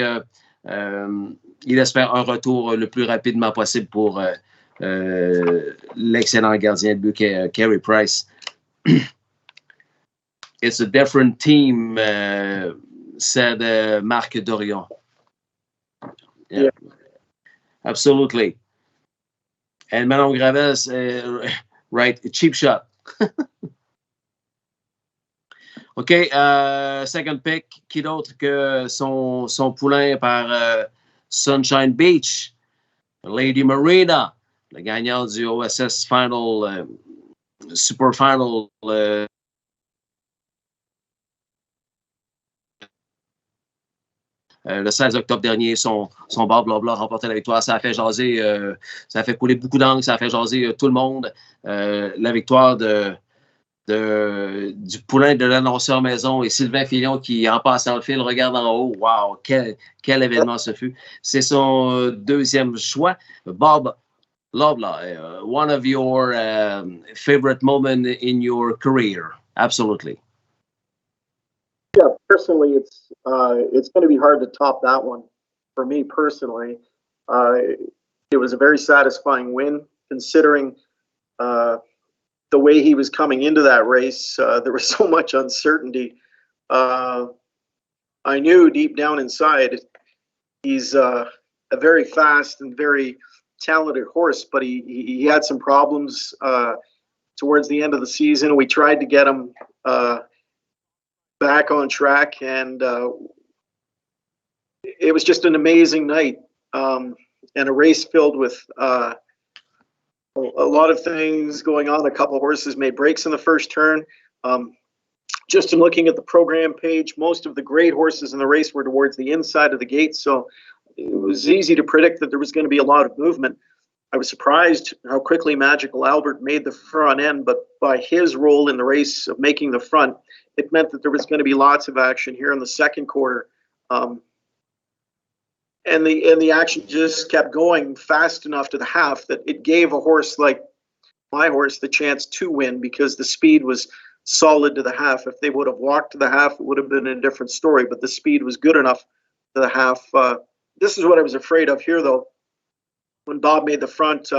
un retour le plus rapidement possible pour l'excellent gardien de but Carey Price. It's a different team, said Marc Dorion. Yeah. Absolutely. And Manon Graves, right, cheap shot. OK, second pick, qui d'autre que son poulain par Sunshine Beach, Lady Marina, le gagnant du OSS Final, Super Final. Le 16 octobre dernier, son bar Loblaw a remporté la victoire. Ça a fait jaser, ça a fait couler beaucoup d'encre, ça a fait jaser tout le monde. La victoire du poulain de l'annonceur maison et Sylvain Fillon qui, en passant le fil, regarde en haut. Wow, quel événement ce fut. C'est son deuxième choix. Bob Loblaw, one of your favorite moments in your career. Absolutely. Yeah, personally, it's going to be hard to top that one for me personally. It was a very satisfying win, considering the way he was coming into that race. There was so much uncertainty. I knew deep down inside he's a very fast and very talented horse, but he had some problems towards the end of the season. We tried to get him back on track, and it was just an amazing night, and a race filled with a lot of things going on. A couple of horses made breaks in the first turn. Just in looking at the program page, most of the great horses in the race were towards the inside of the gate, so it was easy to predict that there was going to be a lot of movement. I was surprised how quickly Magical Albert made the front end, but by his role in the race of making the front, it meant that there was going to be lots of action here in the second quarter. And the action just kept going fast enough to the half that it gave a horse like my horse the chance to win because the speed was solid to the half. If they would have walked to the half, it would have been a different story, but the speed was good enough to the half. This is what I was afraid of here, though. When Bob made the front,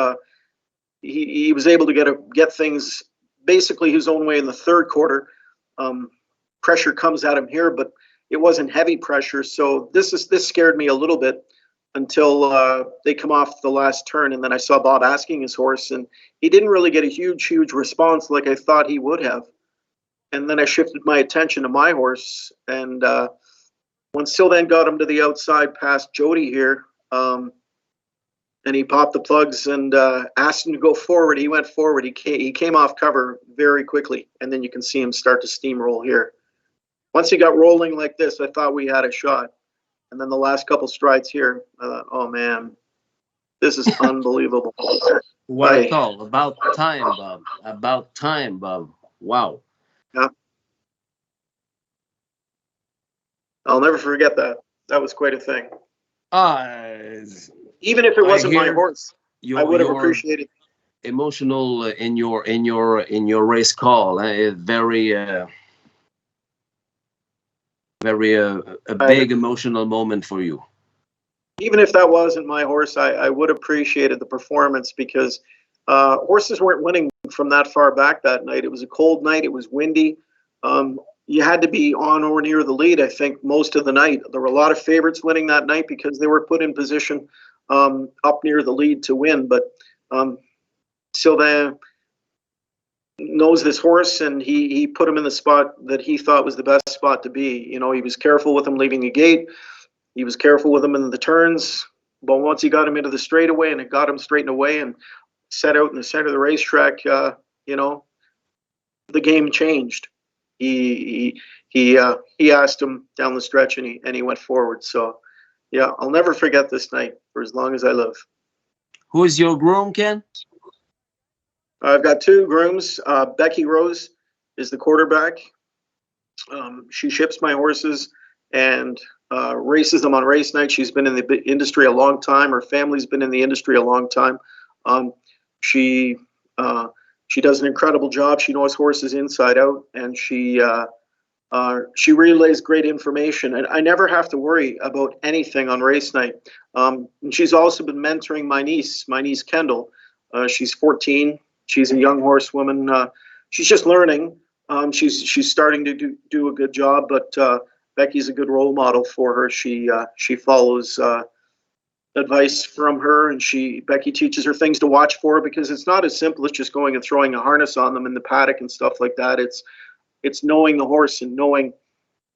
he was able to get things basically his own way in the third quarter. Pressure comes at him here, but it wasn't heavy pressure. So this scared me a little bit until they come off the last turn. And then I saw Bob asking his horse, and he didn't really get a huge response like I thought he would have. And then I shifted my attention to my horse, and when Sylvain got him to the outside past Jody here, and he popped the plugs and asked him to go forward, he went forward. He came off cover very quickly, and then you can see him start to steamroll here. Once he got rolling like this, I thought we had a shot. And then the last couple strides here, I thought, oh man, this is unbelievable. What a call. About time, Bob. About time, Bob. Wow. Yeah. I'll never forget that. That was quite a thing. Even if it wasn't my horse, I would have appreciated it. Emotional in your race call. Very a big emotional moment for you. Even if that wasn't my horse, I would have appreciated the performance, because horses weren't winning from that far back that night. It was a cold night. It was windy. You had to be on or near the lead, I think, most of the night. There were a lot of favorites winning that night because they were put in position up near the lead to win. But Sylvain knows this horse, and he put him in the spot that he thought was the best spot to be. You know, he was careful with him leaving the gate. He was careful with him in the turns. But once he got him into the straightaway and it got him straightened away and set out in the center of the racetrack, you know, the game changed. He asked him down the stretch, and he went forward. So, yeah, I'll never forget this night for as long as I live. Who is your groom, Ken? I've got two grooms. Becky Rose is the quarterback. She ships my horses and races them on race night. She's been in the industry a long time. Her family's been in the industry a long time. She does an incredible job. She knows horses inside out, and she relays great information. And I never have to worry about anything on race night. And she's also been mentoring my niece Kendall. She's 14. She's a young horsewoman. She's just learning. She's starting to do a good job, but Becky's a good role model for her. She follows advice from her, and Becky teaches her things to watch for, because it's not as simple as just going and throwing a harness on them in the paddock and stuff like that. It's knowing the horse and knowing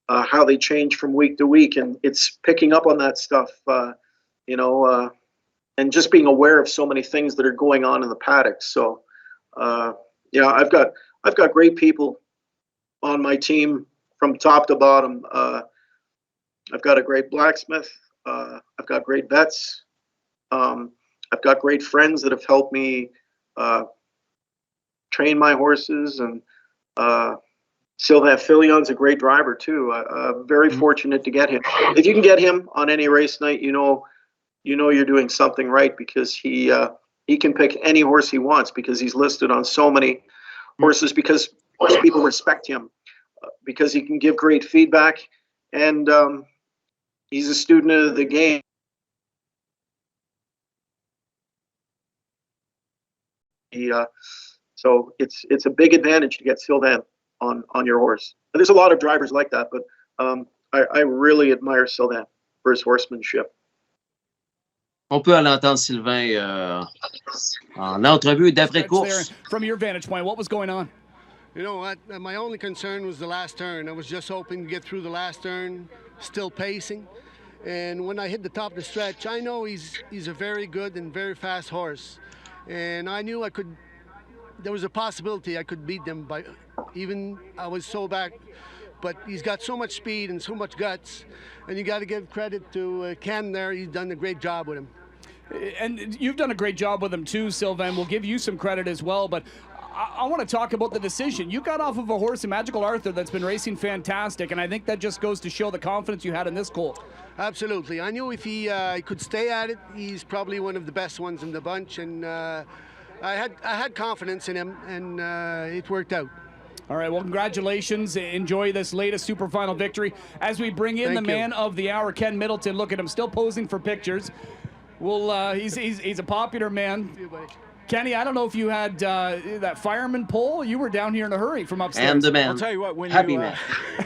how they change from week to week, and it's picking up on that stuff, and just being aware of so many things that are going on in the paddock. So, yeah, I've got great people on my team from top to bottom. I've got a great blacksmith. I've got great vets. I've got great friends that have helped me train my horses, and Sylvain Fillion's a great driver too. Very fortunate to get him. If you can get him on any race night, you know you're doing something right, because he can pick any horse he wants, because he's listed on so many horses, because people respect him, because he can give great feedback, and he's a student of the game. So it's a big advantage to get Sylvain on your horse. And there's a lot of drivers like that, but I really admire Sylvain for his horsemanship. On peut aller entendre Sylvain en entrevue d'après-course. From your vantage point, what was going on? You know what? My only concern was the last turn. I was just hoping to get through the last turn, still pacing. And when I hit the top of the stretch, I know he's a very good and very fast horse. And I knew there was a possibility I could beat them by even I was so back. But he's got so much speed and so much guts. And you got to give credit to Ken there. He's done a great job with him. And you've done a great job with him too, Sylvain. We'll give you some credit as well. But I want to talk about the decision. You got off of a horse in Magical Arthur that's been racing fantastic, and I think that just goes to show the confidence you had in this colt. Absolutely. I knew if he could stay at it, he's probably one of the best ones in the bunch, and I had confidence in him, and it worked out. All right, well, congratulations. Enjoy this latest Super Final victory. As we bring in the man of the hour, Ken Middleton. Look at him, still posing for pictures. Well, he's a popular man. See you, buddy. Kenny, I don't know if you had that fireman pole. You were down here in a hurry from upstairs. And the man. I'll tell you what, when Happy you, man.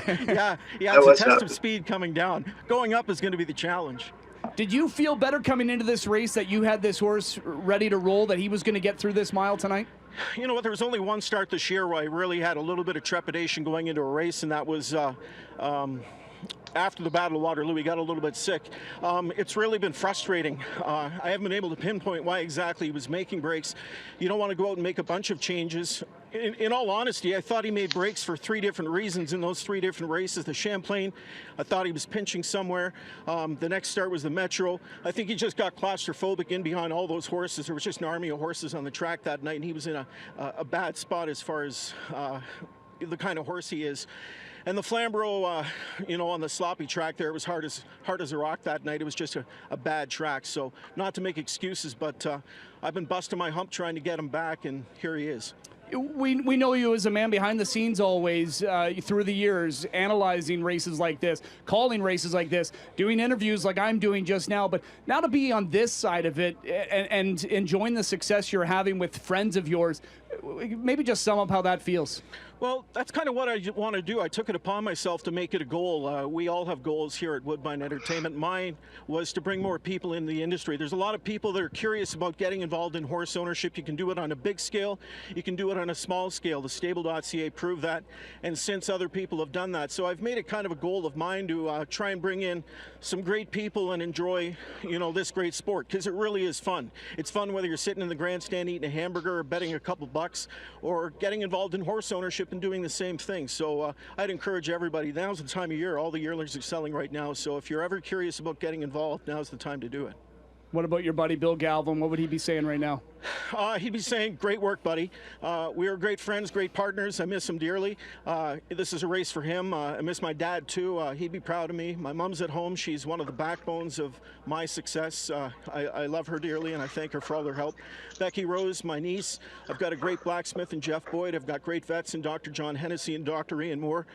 yeah, it's a test of speed coming down. Going up is going to be the challenge. Did you feel better coming into this race that you had this horse ready to roll, that he was going to get through this mile tonight? You know what, there was only one start this year where I really had a little bit of trepidation going into a race, and that was after the Battle of Waterloo, he got a little bit sick. It's really been frustrating. I haven't been able to pinpoint why exactly he was making breaks. You don't want to go out and make a bunch of changes. In all honesty, I thought he made breaks for 3 different reasons in those 3 different races. The Champlain, I thought he was pinching somewhere. The next start was the Metro. I think he just got claustrophobic in behind all those horses. There was just an army of horses on the track that night, and he was in a bad spot as far as the kind of horse he is. And the Flamborough, on the sloppy track there, it was hard as a rock that night. It was just a bad track. So not to make excuses, but I've been busting my hump trying to get him back, and here he is. We know you as a man behind the scenes always through the years, analyzing races like this, calling races like this, doing interviews like I'm doing just now. But now to be on this side of it and enjoying the success you're having with friends of yours, maybe just sum up how that feels. Well, that's kind of what I want to do. I took it upon myself to make it a goal. We all have goals here at Woodbine Entertainment. Mine was to bring more people in the industry. There's a lot of people that are curious about getting involved in horse ownership. You can do it on a big scale. You can do it on a small scale. The Stable.ca proved that, and since other people have done that. So I've made it kind of a goal of mine to try and bring in some great people and enjoy, this great sport, because it really is fun. It's fun whether you're sitting in the grandstand eating a hamburger or betting a couple bucks, or getting involved in horse ownership and doing the same thing. So I'd encourage everybody. Now's the time of year. All the yearlings are selling right now. So if you're ever curious about getting involved, now's the time to do it. What about your buddy Bill Galvin? What would he be saying right now? He'd be saying, great work, buddy. We are great friends, great partners. I miss him dearly. This is a race for him. I miss my dad, too. He'd be proud of me. My mom's at home. She's one of the backbones of my success. I love her dearly, and I thank her for all her help. Becky Rose, my niece. I've got a great blacksmith in Jeff Boyd. I've got great vets in Dr. John Hennessy and Dr. Ian Moore.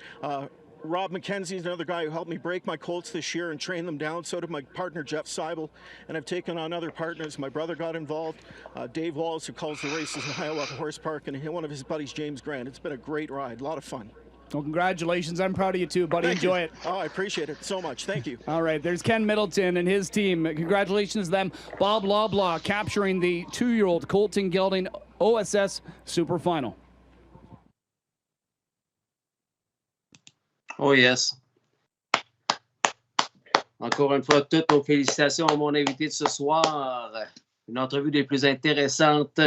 Rob McKenzie is another guy who helped me break my colts this year and train them down. So did my partner, Jeff Seibel. And I've taken on other partners. My brother got involved. Dave Walls, who calls the races in Hiawatha Horse Park, and one of his buddies, James Grant. It's been a great ride. A lot of fun. Well, congratulations. I'm proud of you too, buddy. Enjoy it. Oh, I appreciate it so much. Thank you. All right. There's Ken Middleton and his team. Congratulations to them. Bob Loblaw capturing the 2-year-old Colton Gelding OSS Super Final. Oh yes. Encore une fois, toutes nos félicitations à mon invité de ce soir. Une entrevue des plus intéressantes.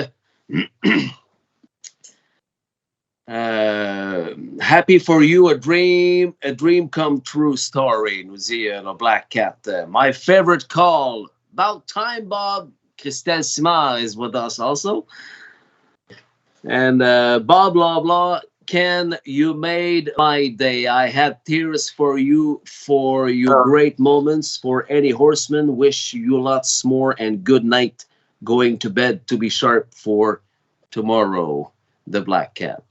Happy for you, a dream come true story, nous dit le Black Cat. My favorite call. About time, Bob. Christelle Simard is with us also. And Bob Loblaw, Ken, you made my day. I had tears for you for your great moments. For any horseman, wish you lots more and good night. Going to bed to be sharp for tomorrow. The Black Cat.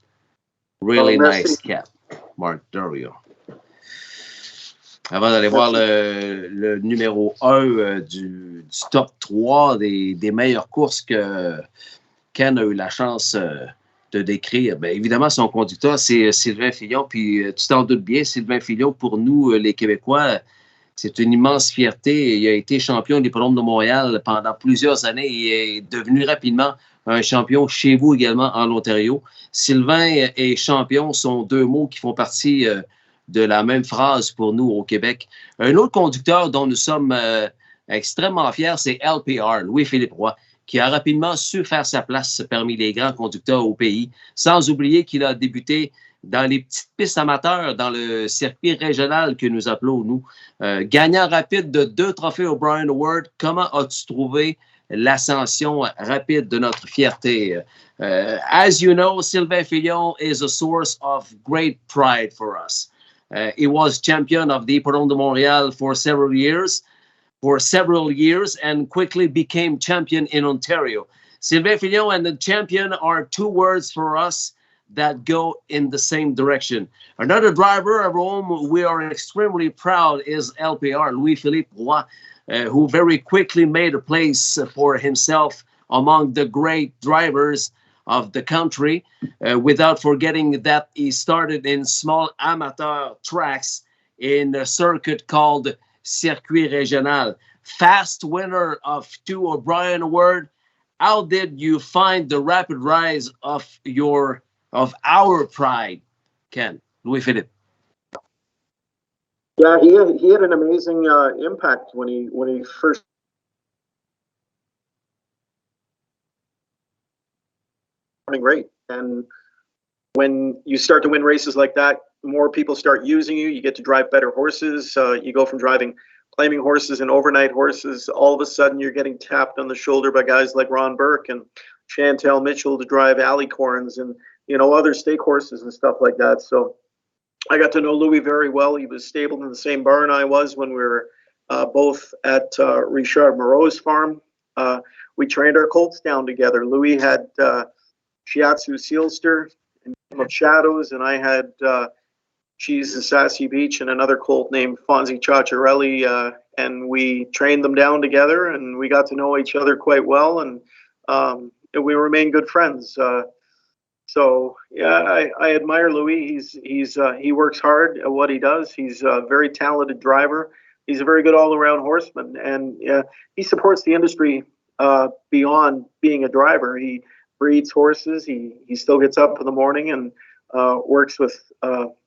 Really nice cat. Mark Dorio. Avant d'aller voir le numéro 1 du top 3 des meilleures courses que Ken a eu la chance de décrire. Bien, évidemment, son conducteur, c'est Sylvain Fillon. Puis, tu t'en doutes bien, Sylvain Fillon, pour nous, les Québécois, c'est une immense fierté. Il a été champion de l'Hippodrome de Montréal pendant plusieurs années. Il est devenu rapidement un champion chez vous également en Ontario. Sylvain et champion sont 2 mots qui font partie de la même phrase pour nous au Québec. Un autre conducteur dont nous sommes extrêmement fiers, c'est LPR, Louis-Philippe Roy, qui a rapidement su faire sa place parmi les grands conducteurs au pays, sans oublier qu'il a débuté dans les petites pistes amateurs, dans le circuit régional que nous appelons, nous. Gagnant rapide de 2 trophées au Brian Award, comment as-tu trouvé l'ascension rapide de notre fierté? As you know, Sylvain Fillon is a source of great pride for us. He was champion of the Hippodrome de Montréal for several years, and quickly became champion in Ontario. Sylvain Fillon and the champion are 2 words for us that go in the same direction. Another driver of whom we are extremely proud is LPR, Louis-Philippe Roy, who very quickly made a place for himself among the great drivers of the country, without forgetting that he started in small amateur tracks in a circuit called Circuit Régional. Fast winner of 2 O'Brien Award. How did you find the rapid rise of our pride, Ken? Louis-Philippe. Yeah, he had an amazing impact when he first running great. And when you start to win races like that, more people start using you. You get to drive better horses. You go from driving claiming horses and overnight horses. All of a sudden, you're getting tapped on the shoulder by guys like Ron Burke and Chantel Mitchell to drive Alicorns and other stake horses and stuff like that. So I got to know Louis very well. He was stabled in the same barn I was when we were both at Richard Moreau's farm. We trained our colts down together. Louis had Shiatsu Sealster and Game of Shadows, and I had She's A Sassy Beach and another colt named Fonzie Ciacciarelli, and we trained them down together, and we got to know each other quite well, and we remain good friends. So yeah, I admire Louis. He works hard at what he does. He's a very talented driver. He's a very good all-around horseman, and he supports the industry beyond being a driver. He breeds horses. He still gets up in the morning and works with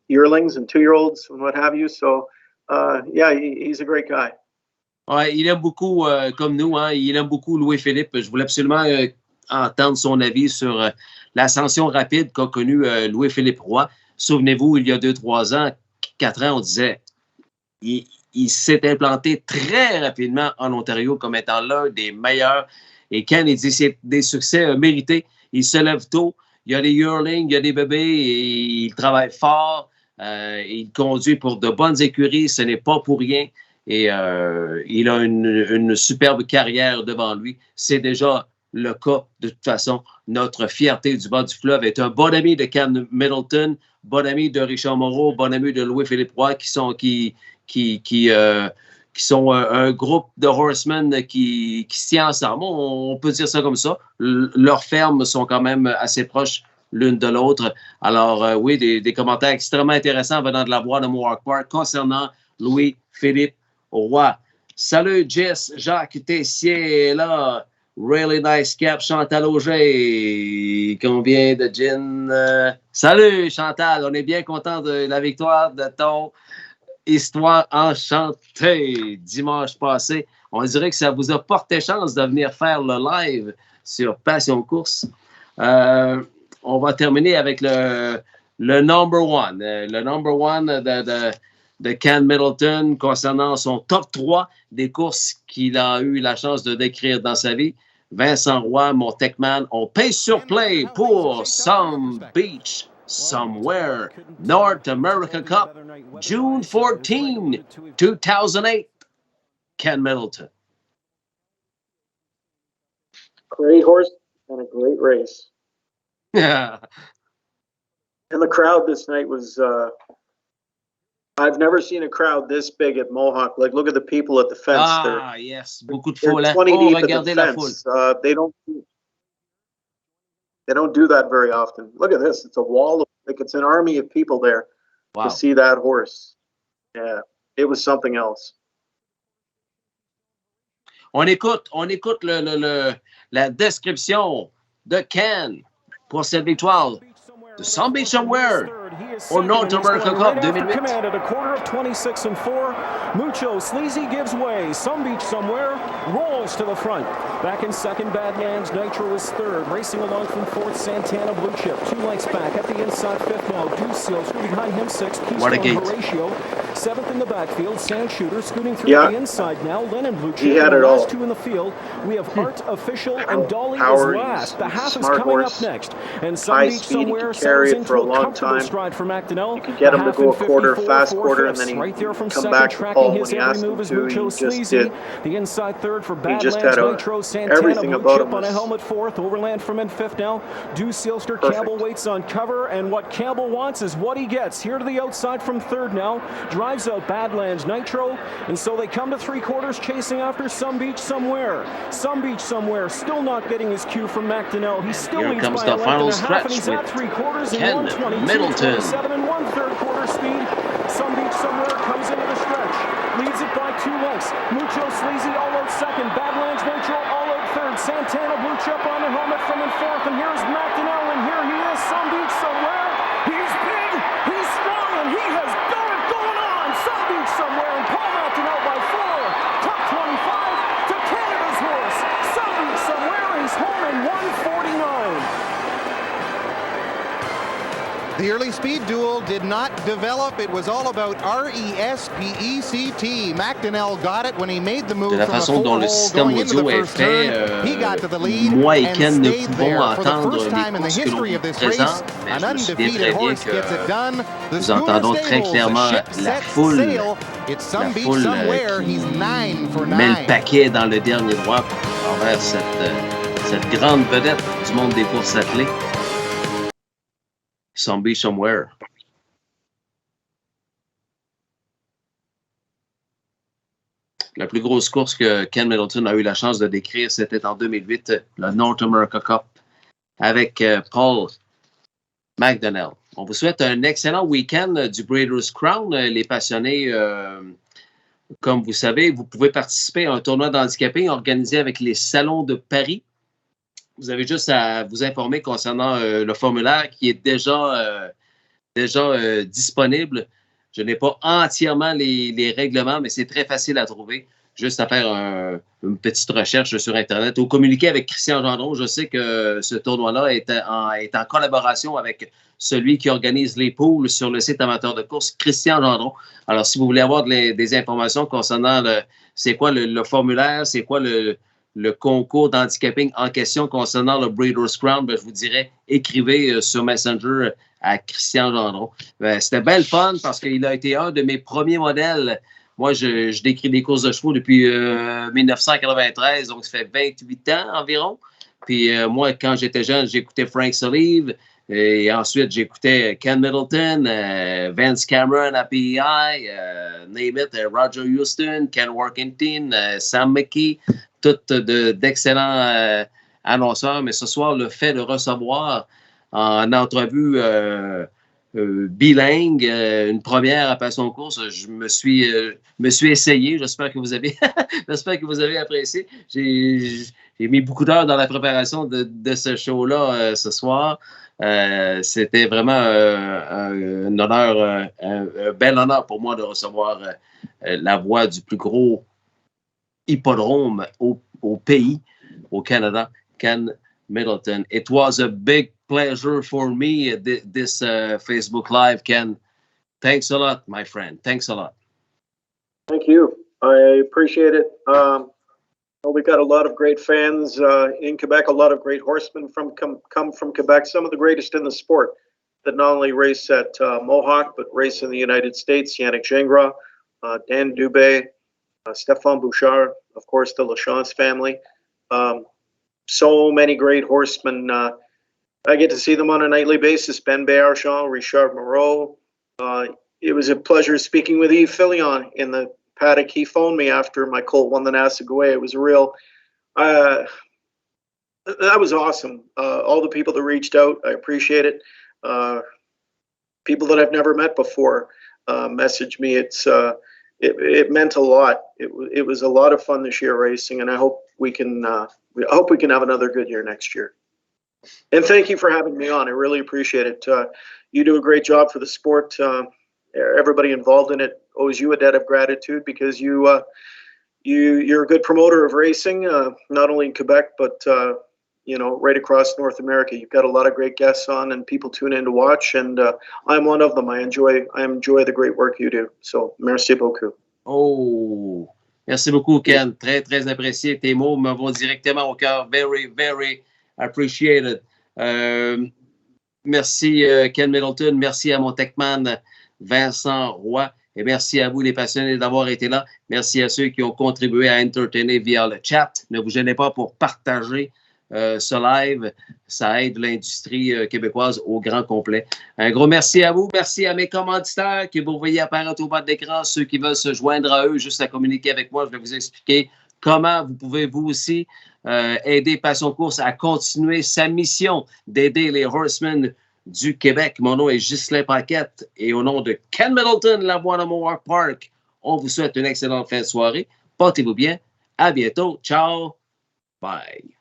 yearlings and 2-year-olds and what have you. So yeah, he's a great guy. Ouais, il aime beaucoup, comme nous, hein, il aime beaucoup Louis-Philippe. Je voulais absolument entendre son avis sur l'ascension rapide qu'a connue Louis-Philippe Roy. Souvenez-vous, il y a 2-3 ans, 4 ans, on disait il s'est implanté très rapidement en Ontario comme étant l'un des meilleurs. Et Ken, il dit c'est des succès mérités. Il se lève tôt, il y a des yearlings, il y a des bébés, et il travaille fort. Il conduit pour de bonnes écuries, ce n'est pas pour rien. Et il a une superbe carrière devant lui. C'est déjà le cas, de toute façon. Notre fierté du bas du fleuve est un bon ami de Ken Middleton, bon ami de Richard Moreau, bon ami de Louis-Philippe Roy, qui sont un groupe de horsemen qui se tient ensemble. On peut dire ça comme ça. Leurs fermes sont quand même assez proches l'une de l'autre. Alors, oui, des commentaires extrêmement intéressants venant de la voix de Mohawk Park concernant Louis-Philippe Roy. Salut, Jess, Jacques Tessier est là. Really nice cap, Chantal Auger, qu'on vient de Gin. Salut, Chantal, on est bien content de la victoire de ton Histoire enchantée dimanche passé. On dirait que ça vous a porté chance de venir faire le live sur Passion Course. On va terminer avec le number one. Le number one de Ken Middleton concernant son top 3 des courses qu'il a eu la chance de décrire dans sa vie. Vincent Roy, mon techman, on paye sur play pour Some Beach Somewhere, North America Cup, June 14, 2008. Ken Middleton. Great horse and a great race. Yeah. And the crowd this night was, I've never seen a crowd this big at Mohawk. Like, look at the people at the fence. Yes. Beaucoup de foule. 20 deep regardez at the la fence. foule. They don't do that very often. Look at this. It's a wall. Like, it's an army of people there Wow. to see that horse. Yeah, it was something else. On écoute la description de Ken pour cette victoire de Some Beach Somewhere au North America Cup 2008. Command at a quarter of 26 and 4. Mucho Sleazy gives way. Some Beach Somewhere rolls to the front. Back in second, Badlands Nitro is third. Racing along from fourth, Santana Blue Chip. 2 lengths back at the inside fifth now. Deuce Seal scooting behind him sixth. Keystone Horatio. Seventh in the backfield. Sand Shooter scooting through the inside now. Lennon Blue Chip. He had it all. Last 2 in the field. We have Art Official and Dolly Power, is last. The half is smart coming horse. up next. And Some High Beach speed, he Somewhere could carry settles it for a into long comfortable time. stride for McDonnell. You could get him to go a quarter, 54, fast quarter, and then he right there from come second, back to tracking Paul when his he every asked him move is to. Mucho He just Sleazy. did. The inside third for He just Badlands had Nitro, Santana everything Blue about Chip him on a was helmet fourth, Overland from in fifth now. Deuce Sealster, perfect. Campbell waits on cover, and what Campbell wants is what he gets. Here to the outside from third now, drives out Badlands Nitro, and so they come to 3/4 chasing after Some Beach Somewhere. Some Beach Somewhere still not getting his cue from McDonnell. He still Here leads comes by the a length final and a half, and stretch he's at with 3/4 Ken in 1:22, Middleton. 27 and 1/3 quarter speed. Some Beach Somewhere comes into the stretch, leads it by 2 lengths. Mucho Sleazy all out second, Badlands Nitro all out third, Santana Blue Chip on the helmet from in fourth, and here's McDonnell, and here he is, Some Beach Somewhere. He's big, he's strong, and he has got it going on. Some Beach Somewhere The early speed duel did not develop. It was all about R-E-S-P-E-C-T. McDonnell got it when he made the move De la from the façon dont le four-hole système going into the audio est first fait, turn. He got to the lead moi et and Ken ne stayed pouvons there. For the entendre first time in the les courses que l'on history vous of this race, présente, mais an je me souviens undefeated très bien horse gets it que done. The nous schooner entendons très stables, the clairement ship la sets foule, sail. It's some beach somewhere. qui He's 9 for met 9. le paquet dans le dernier droit envers cette grande vedette du monde des courses attelées. Some Beach Somewhere. La plus grosse course que Ken Middleton a eu la chance de décrire, c'était en 2008, le North America Cup, avec Paul McDonnell. On vous souhaite un excellent week-end du Breeders' Crown. Les passionnés, comme vous savez, vous pouvez participer à un tournoi d'handicapés organisé avec les Salons de Paris. Vous avez juste à vous informer concernant le formulaire qui est déjà disponible. Je n'ai pas entièrement les règlements, mais c'est très facile à trouver. Juste à faire une petite recherche sur Internet ou communiquer avec Christian Gendron. Je sais que ce tournoi-là est en collaboration avec celui qui organise les poules sur le site amateur de course, Christian Gendron. Alors, si vous voulez avoir des informations concernant c'est quoi le formulaire, c'est quoi le concours d'handicaping en question concernant le Breeders' Crown, je vous dirais, écrivez sur Messenger à Christian Gendron. C'était bien le fun parce qu'il a été un de mes premiers modèles. Moi, je décris des courses de chevaux depuis 1993, donc ça fait 28 ans environ. Puis moi, quand j'étais jeune, j'écoutais Frank Solive et ensuite j'écoutais Ken Middleton, Vance Cameron à PEI, name it, Roger Houston, Ken Workington, Sam McKee, toutes d'excellents annonceurs. Mais ce soir, le fait de recevoir en entrevue bilingue, une première à Passion Course, je me suis essayé. J'espère que vous avez, apprécié. J'ai mis beaucoup d'heures dans la préparation de ce show-là ce soir. C'était vraiment un honneur, un bel honneur pour moi de recevoir la voix du plus gros hippodrome au pays, au Canada, Ken Middleton. It was a big pleasure for me, this Facebook Live, Ken. Thanks a lot, my friend. Thanks a lot. Thank you. I appreciate it. We've got a lot of great fans in Quebec, a lot of great horsemen come from Quebec, some of the greatest in the sport that not only race at Mohawk, but race in the United States. Yannick Gingras, Dan Dubé, Stéphane Bouchard, of course, the Lachance family. So many great horsemen. I get to see them on a nightly basis. Ben Béarchon, Richard Moreau. It was a pleasure speaking with Yves Fillion in the paddock. He phoned me after my colt won the Nassau. It was a real, that was awesome. All the people that reached out, I appreciate it. People that I've never met before messaged me. It meant a lot. It was a lot of fun this year racing, and I hope we can have another good year next year. And thank you for having me on. I really appreciate it. You do a great job for the sport. Everybody involved in it owes you a debt of gratitude because you're a good promoter of racing, not only in Quebec but right across North America. You've got a lot of great guests on, and people tune in to watch. And I'm one of them. I enjoy the great work you do. So merci beaucoup. Oh, merci beaucoup, Ken. Très, très apprécié. Tes mots me vont directement au cœur. Very, very appreciated. Merci, Ken Middleton. Merci à mon techman, Vincent Roy. Et merci à vous, les passionnés, d'avoir été là. Merci à ceux qui ont contribué à entertainer via le chat. Ne vous gênez pas pour partager ce live. Ça aide l'industrie québécoise au grand complet. Un gros merci à vous. Merci à mes commanditaires que vous voyez apparaître au bas de l'écran. Ceux qui veulent se joindre à eux, juste à communiquer avec moi. Je vais vous expliquer comment vous pouvez, vous aussi, aider Passion Course à continuer sa mission d'aider les horsemen du Québec. Mon nom est Ghislain Paquette et au nom de Ken Middleton, la voix de Mohawk Park, on vous souhaite une excellente fin de soirée. Portez-vous bien. À bientôt. Ciao. Bye.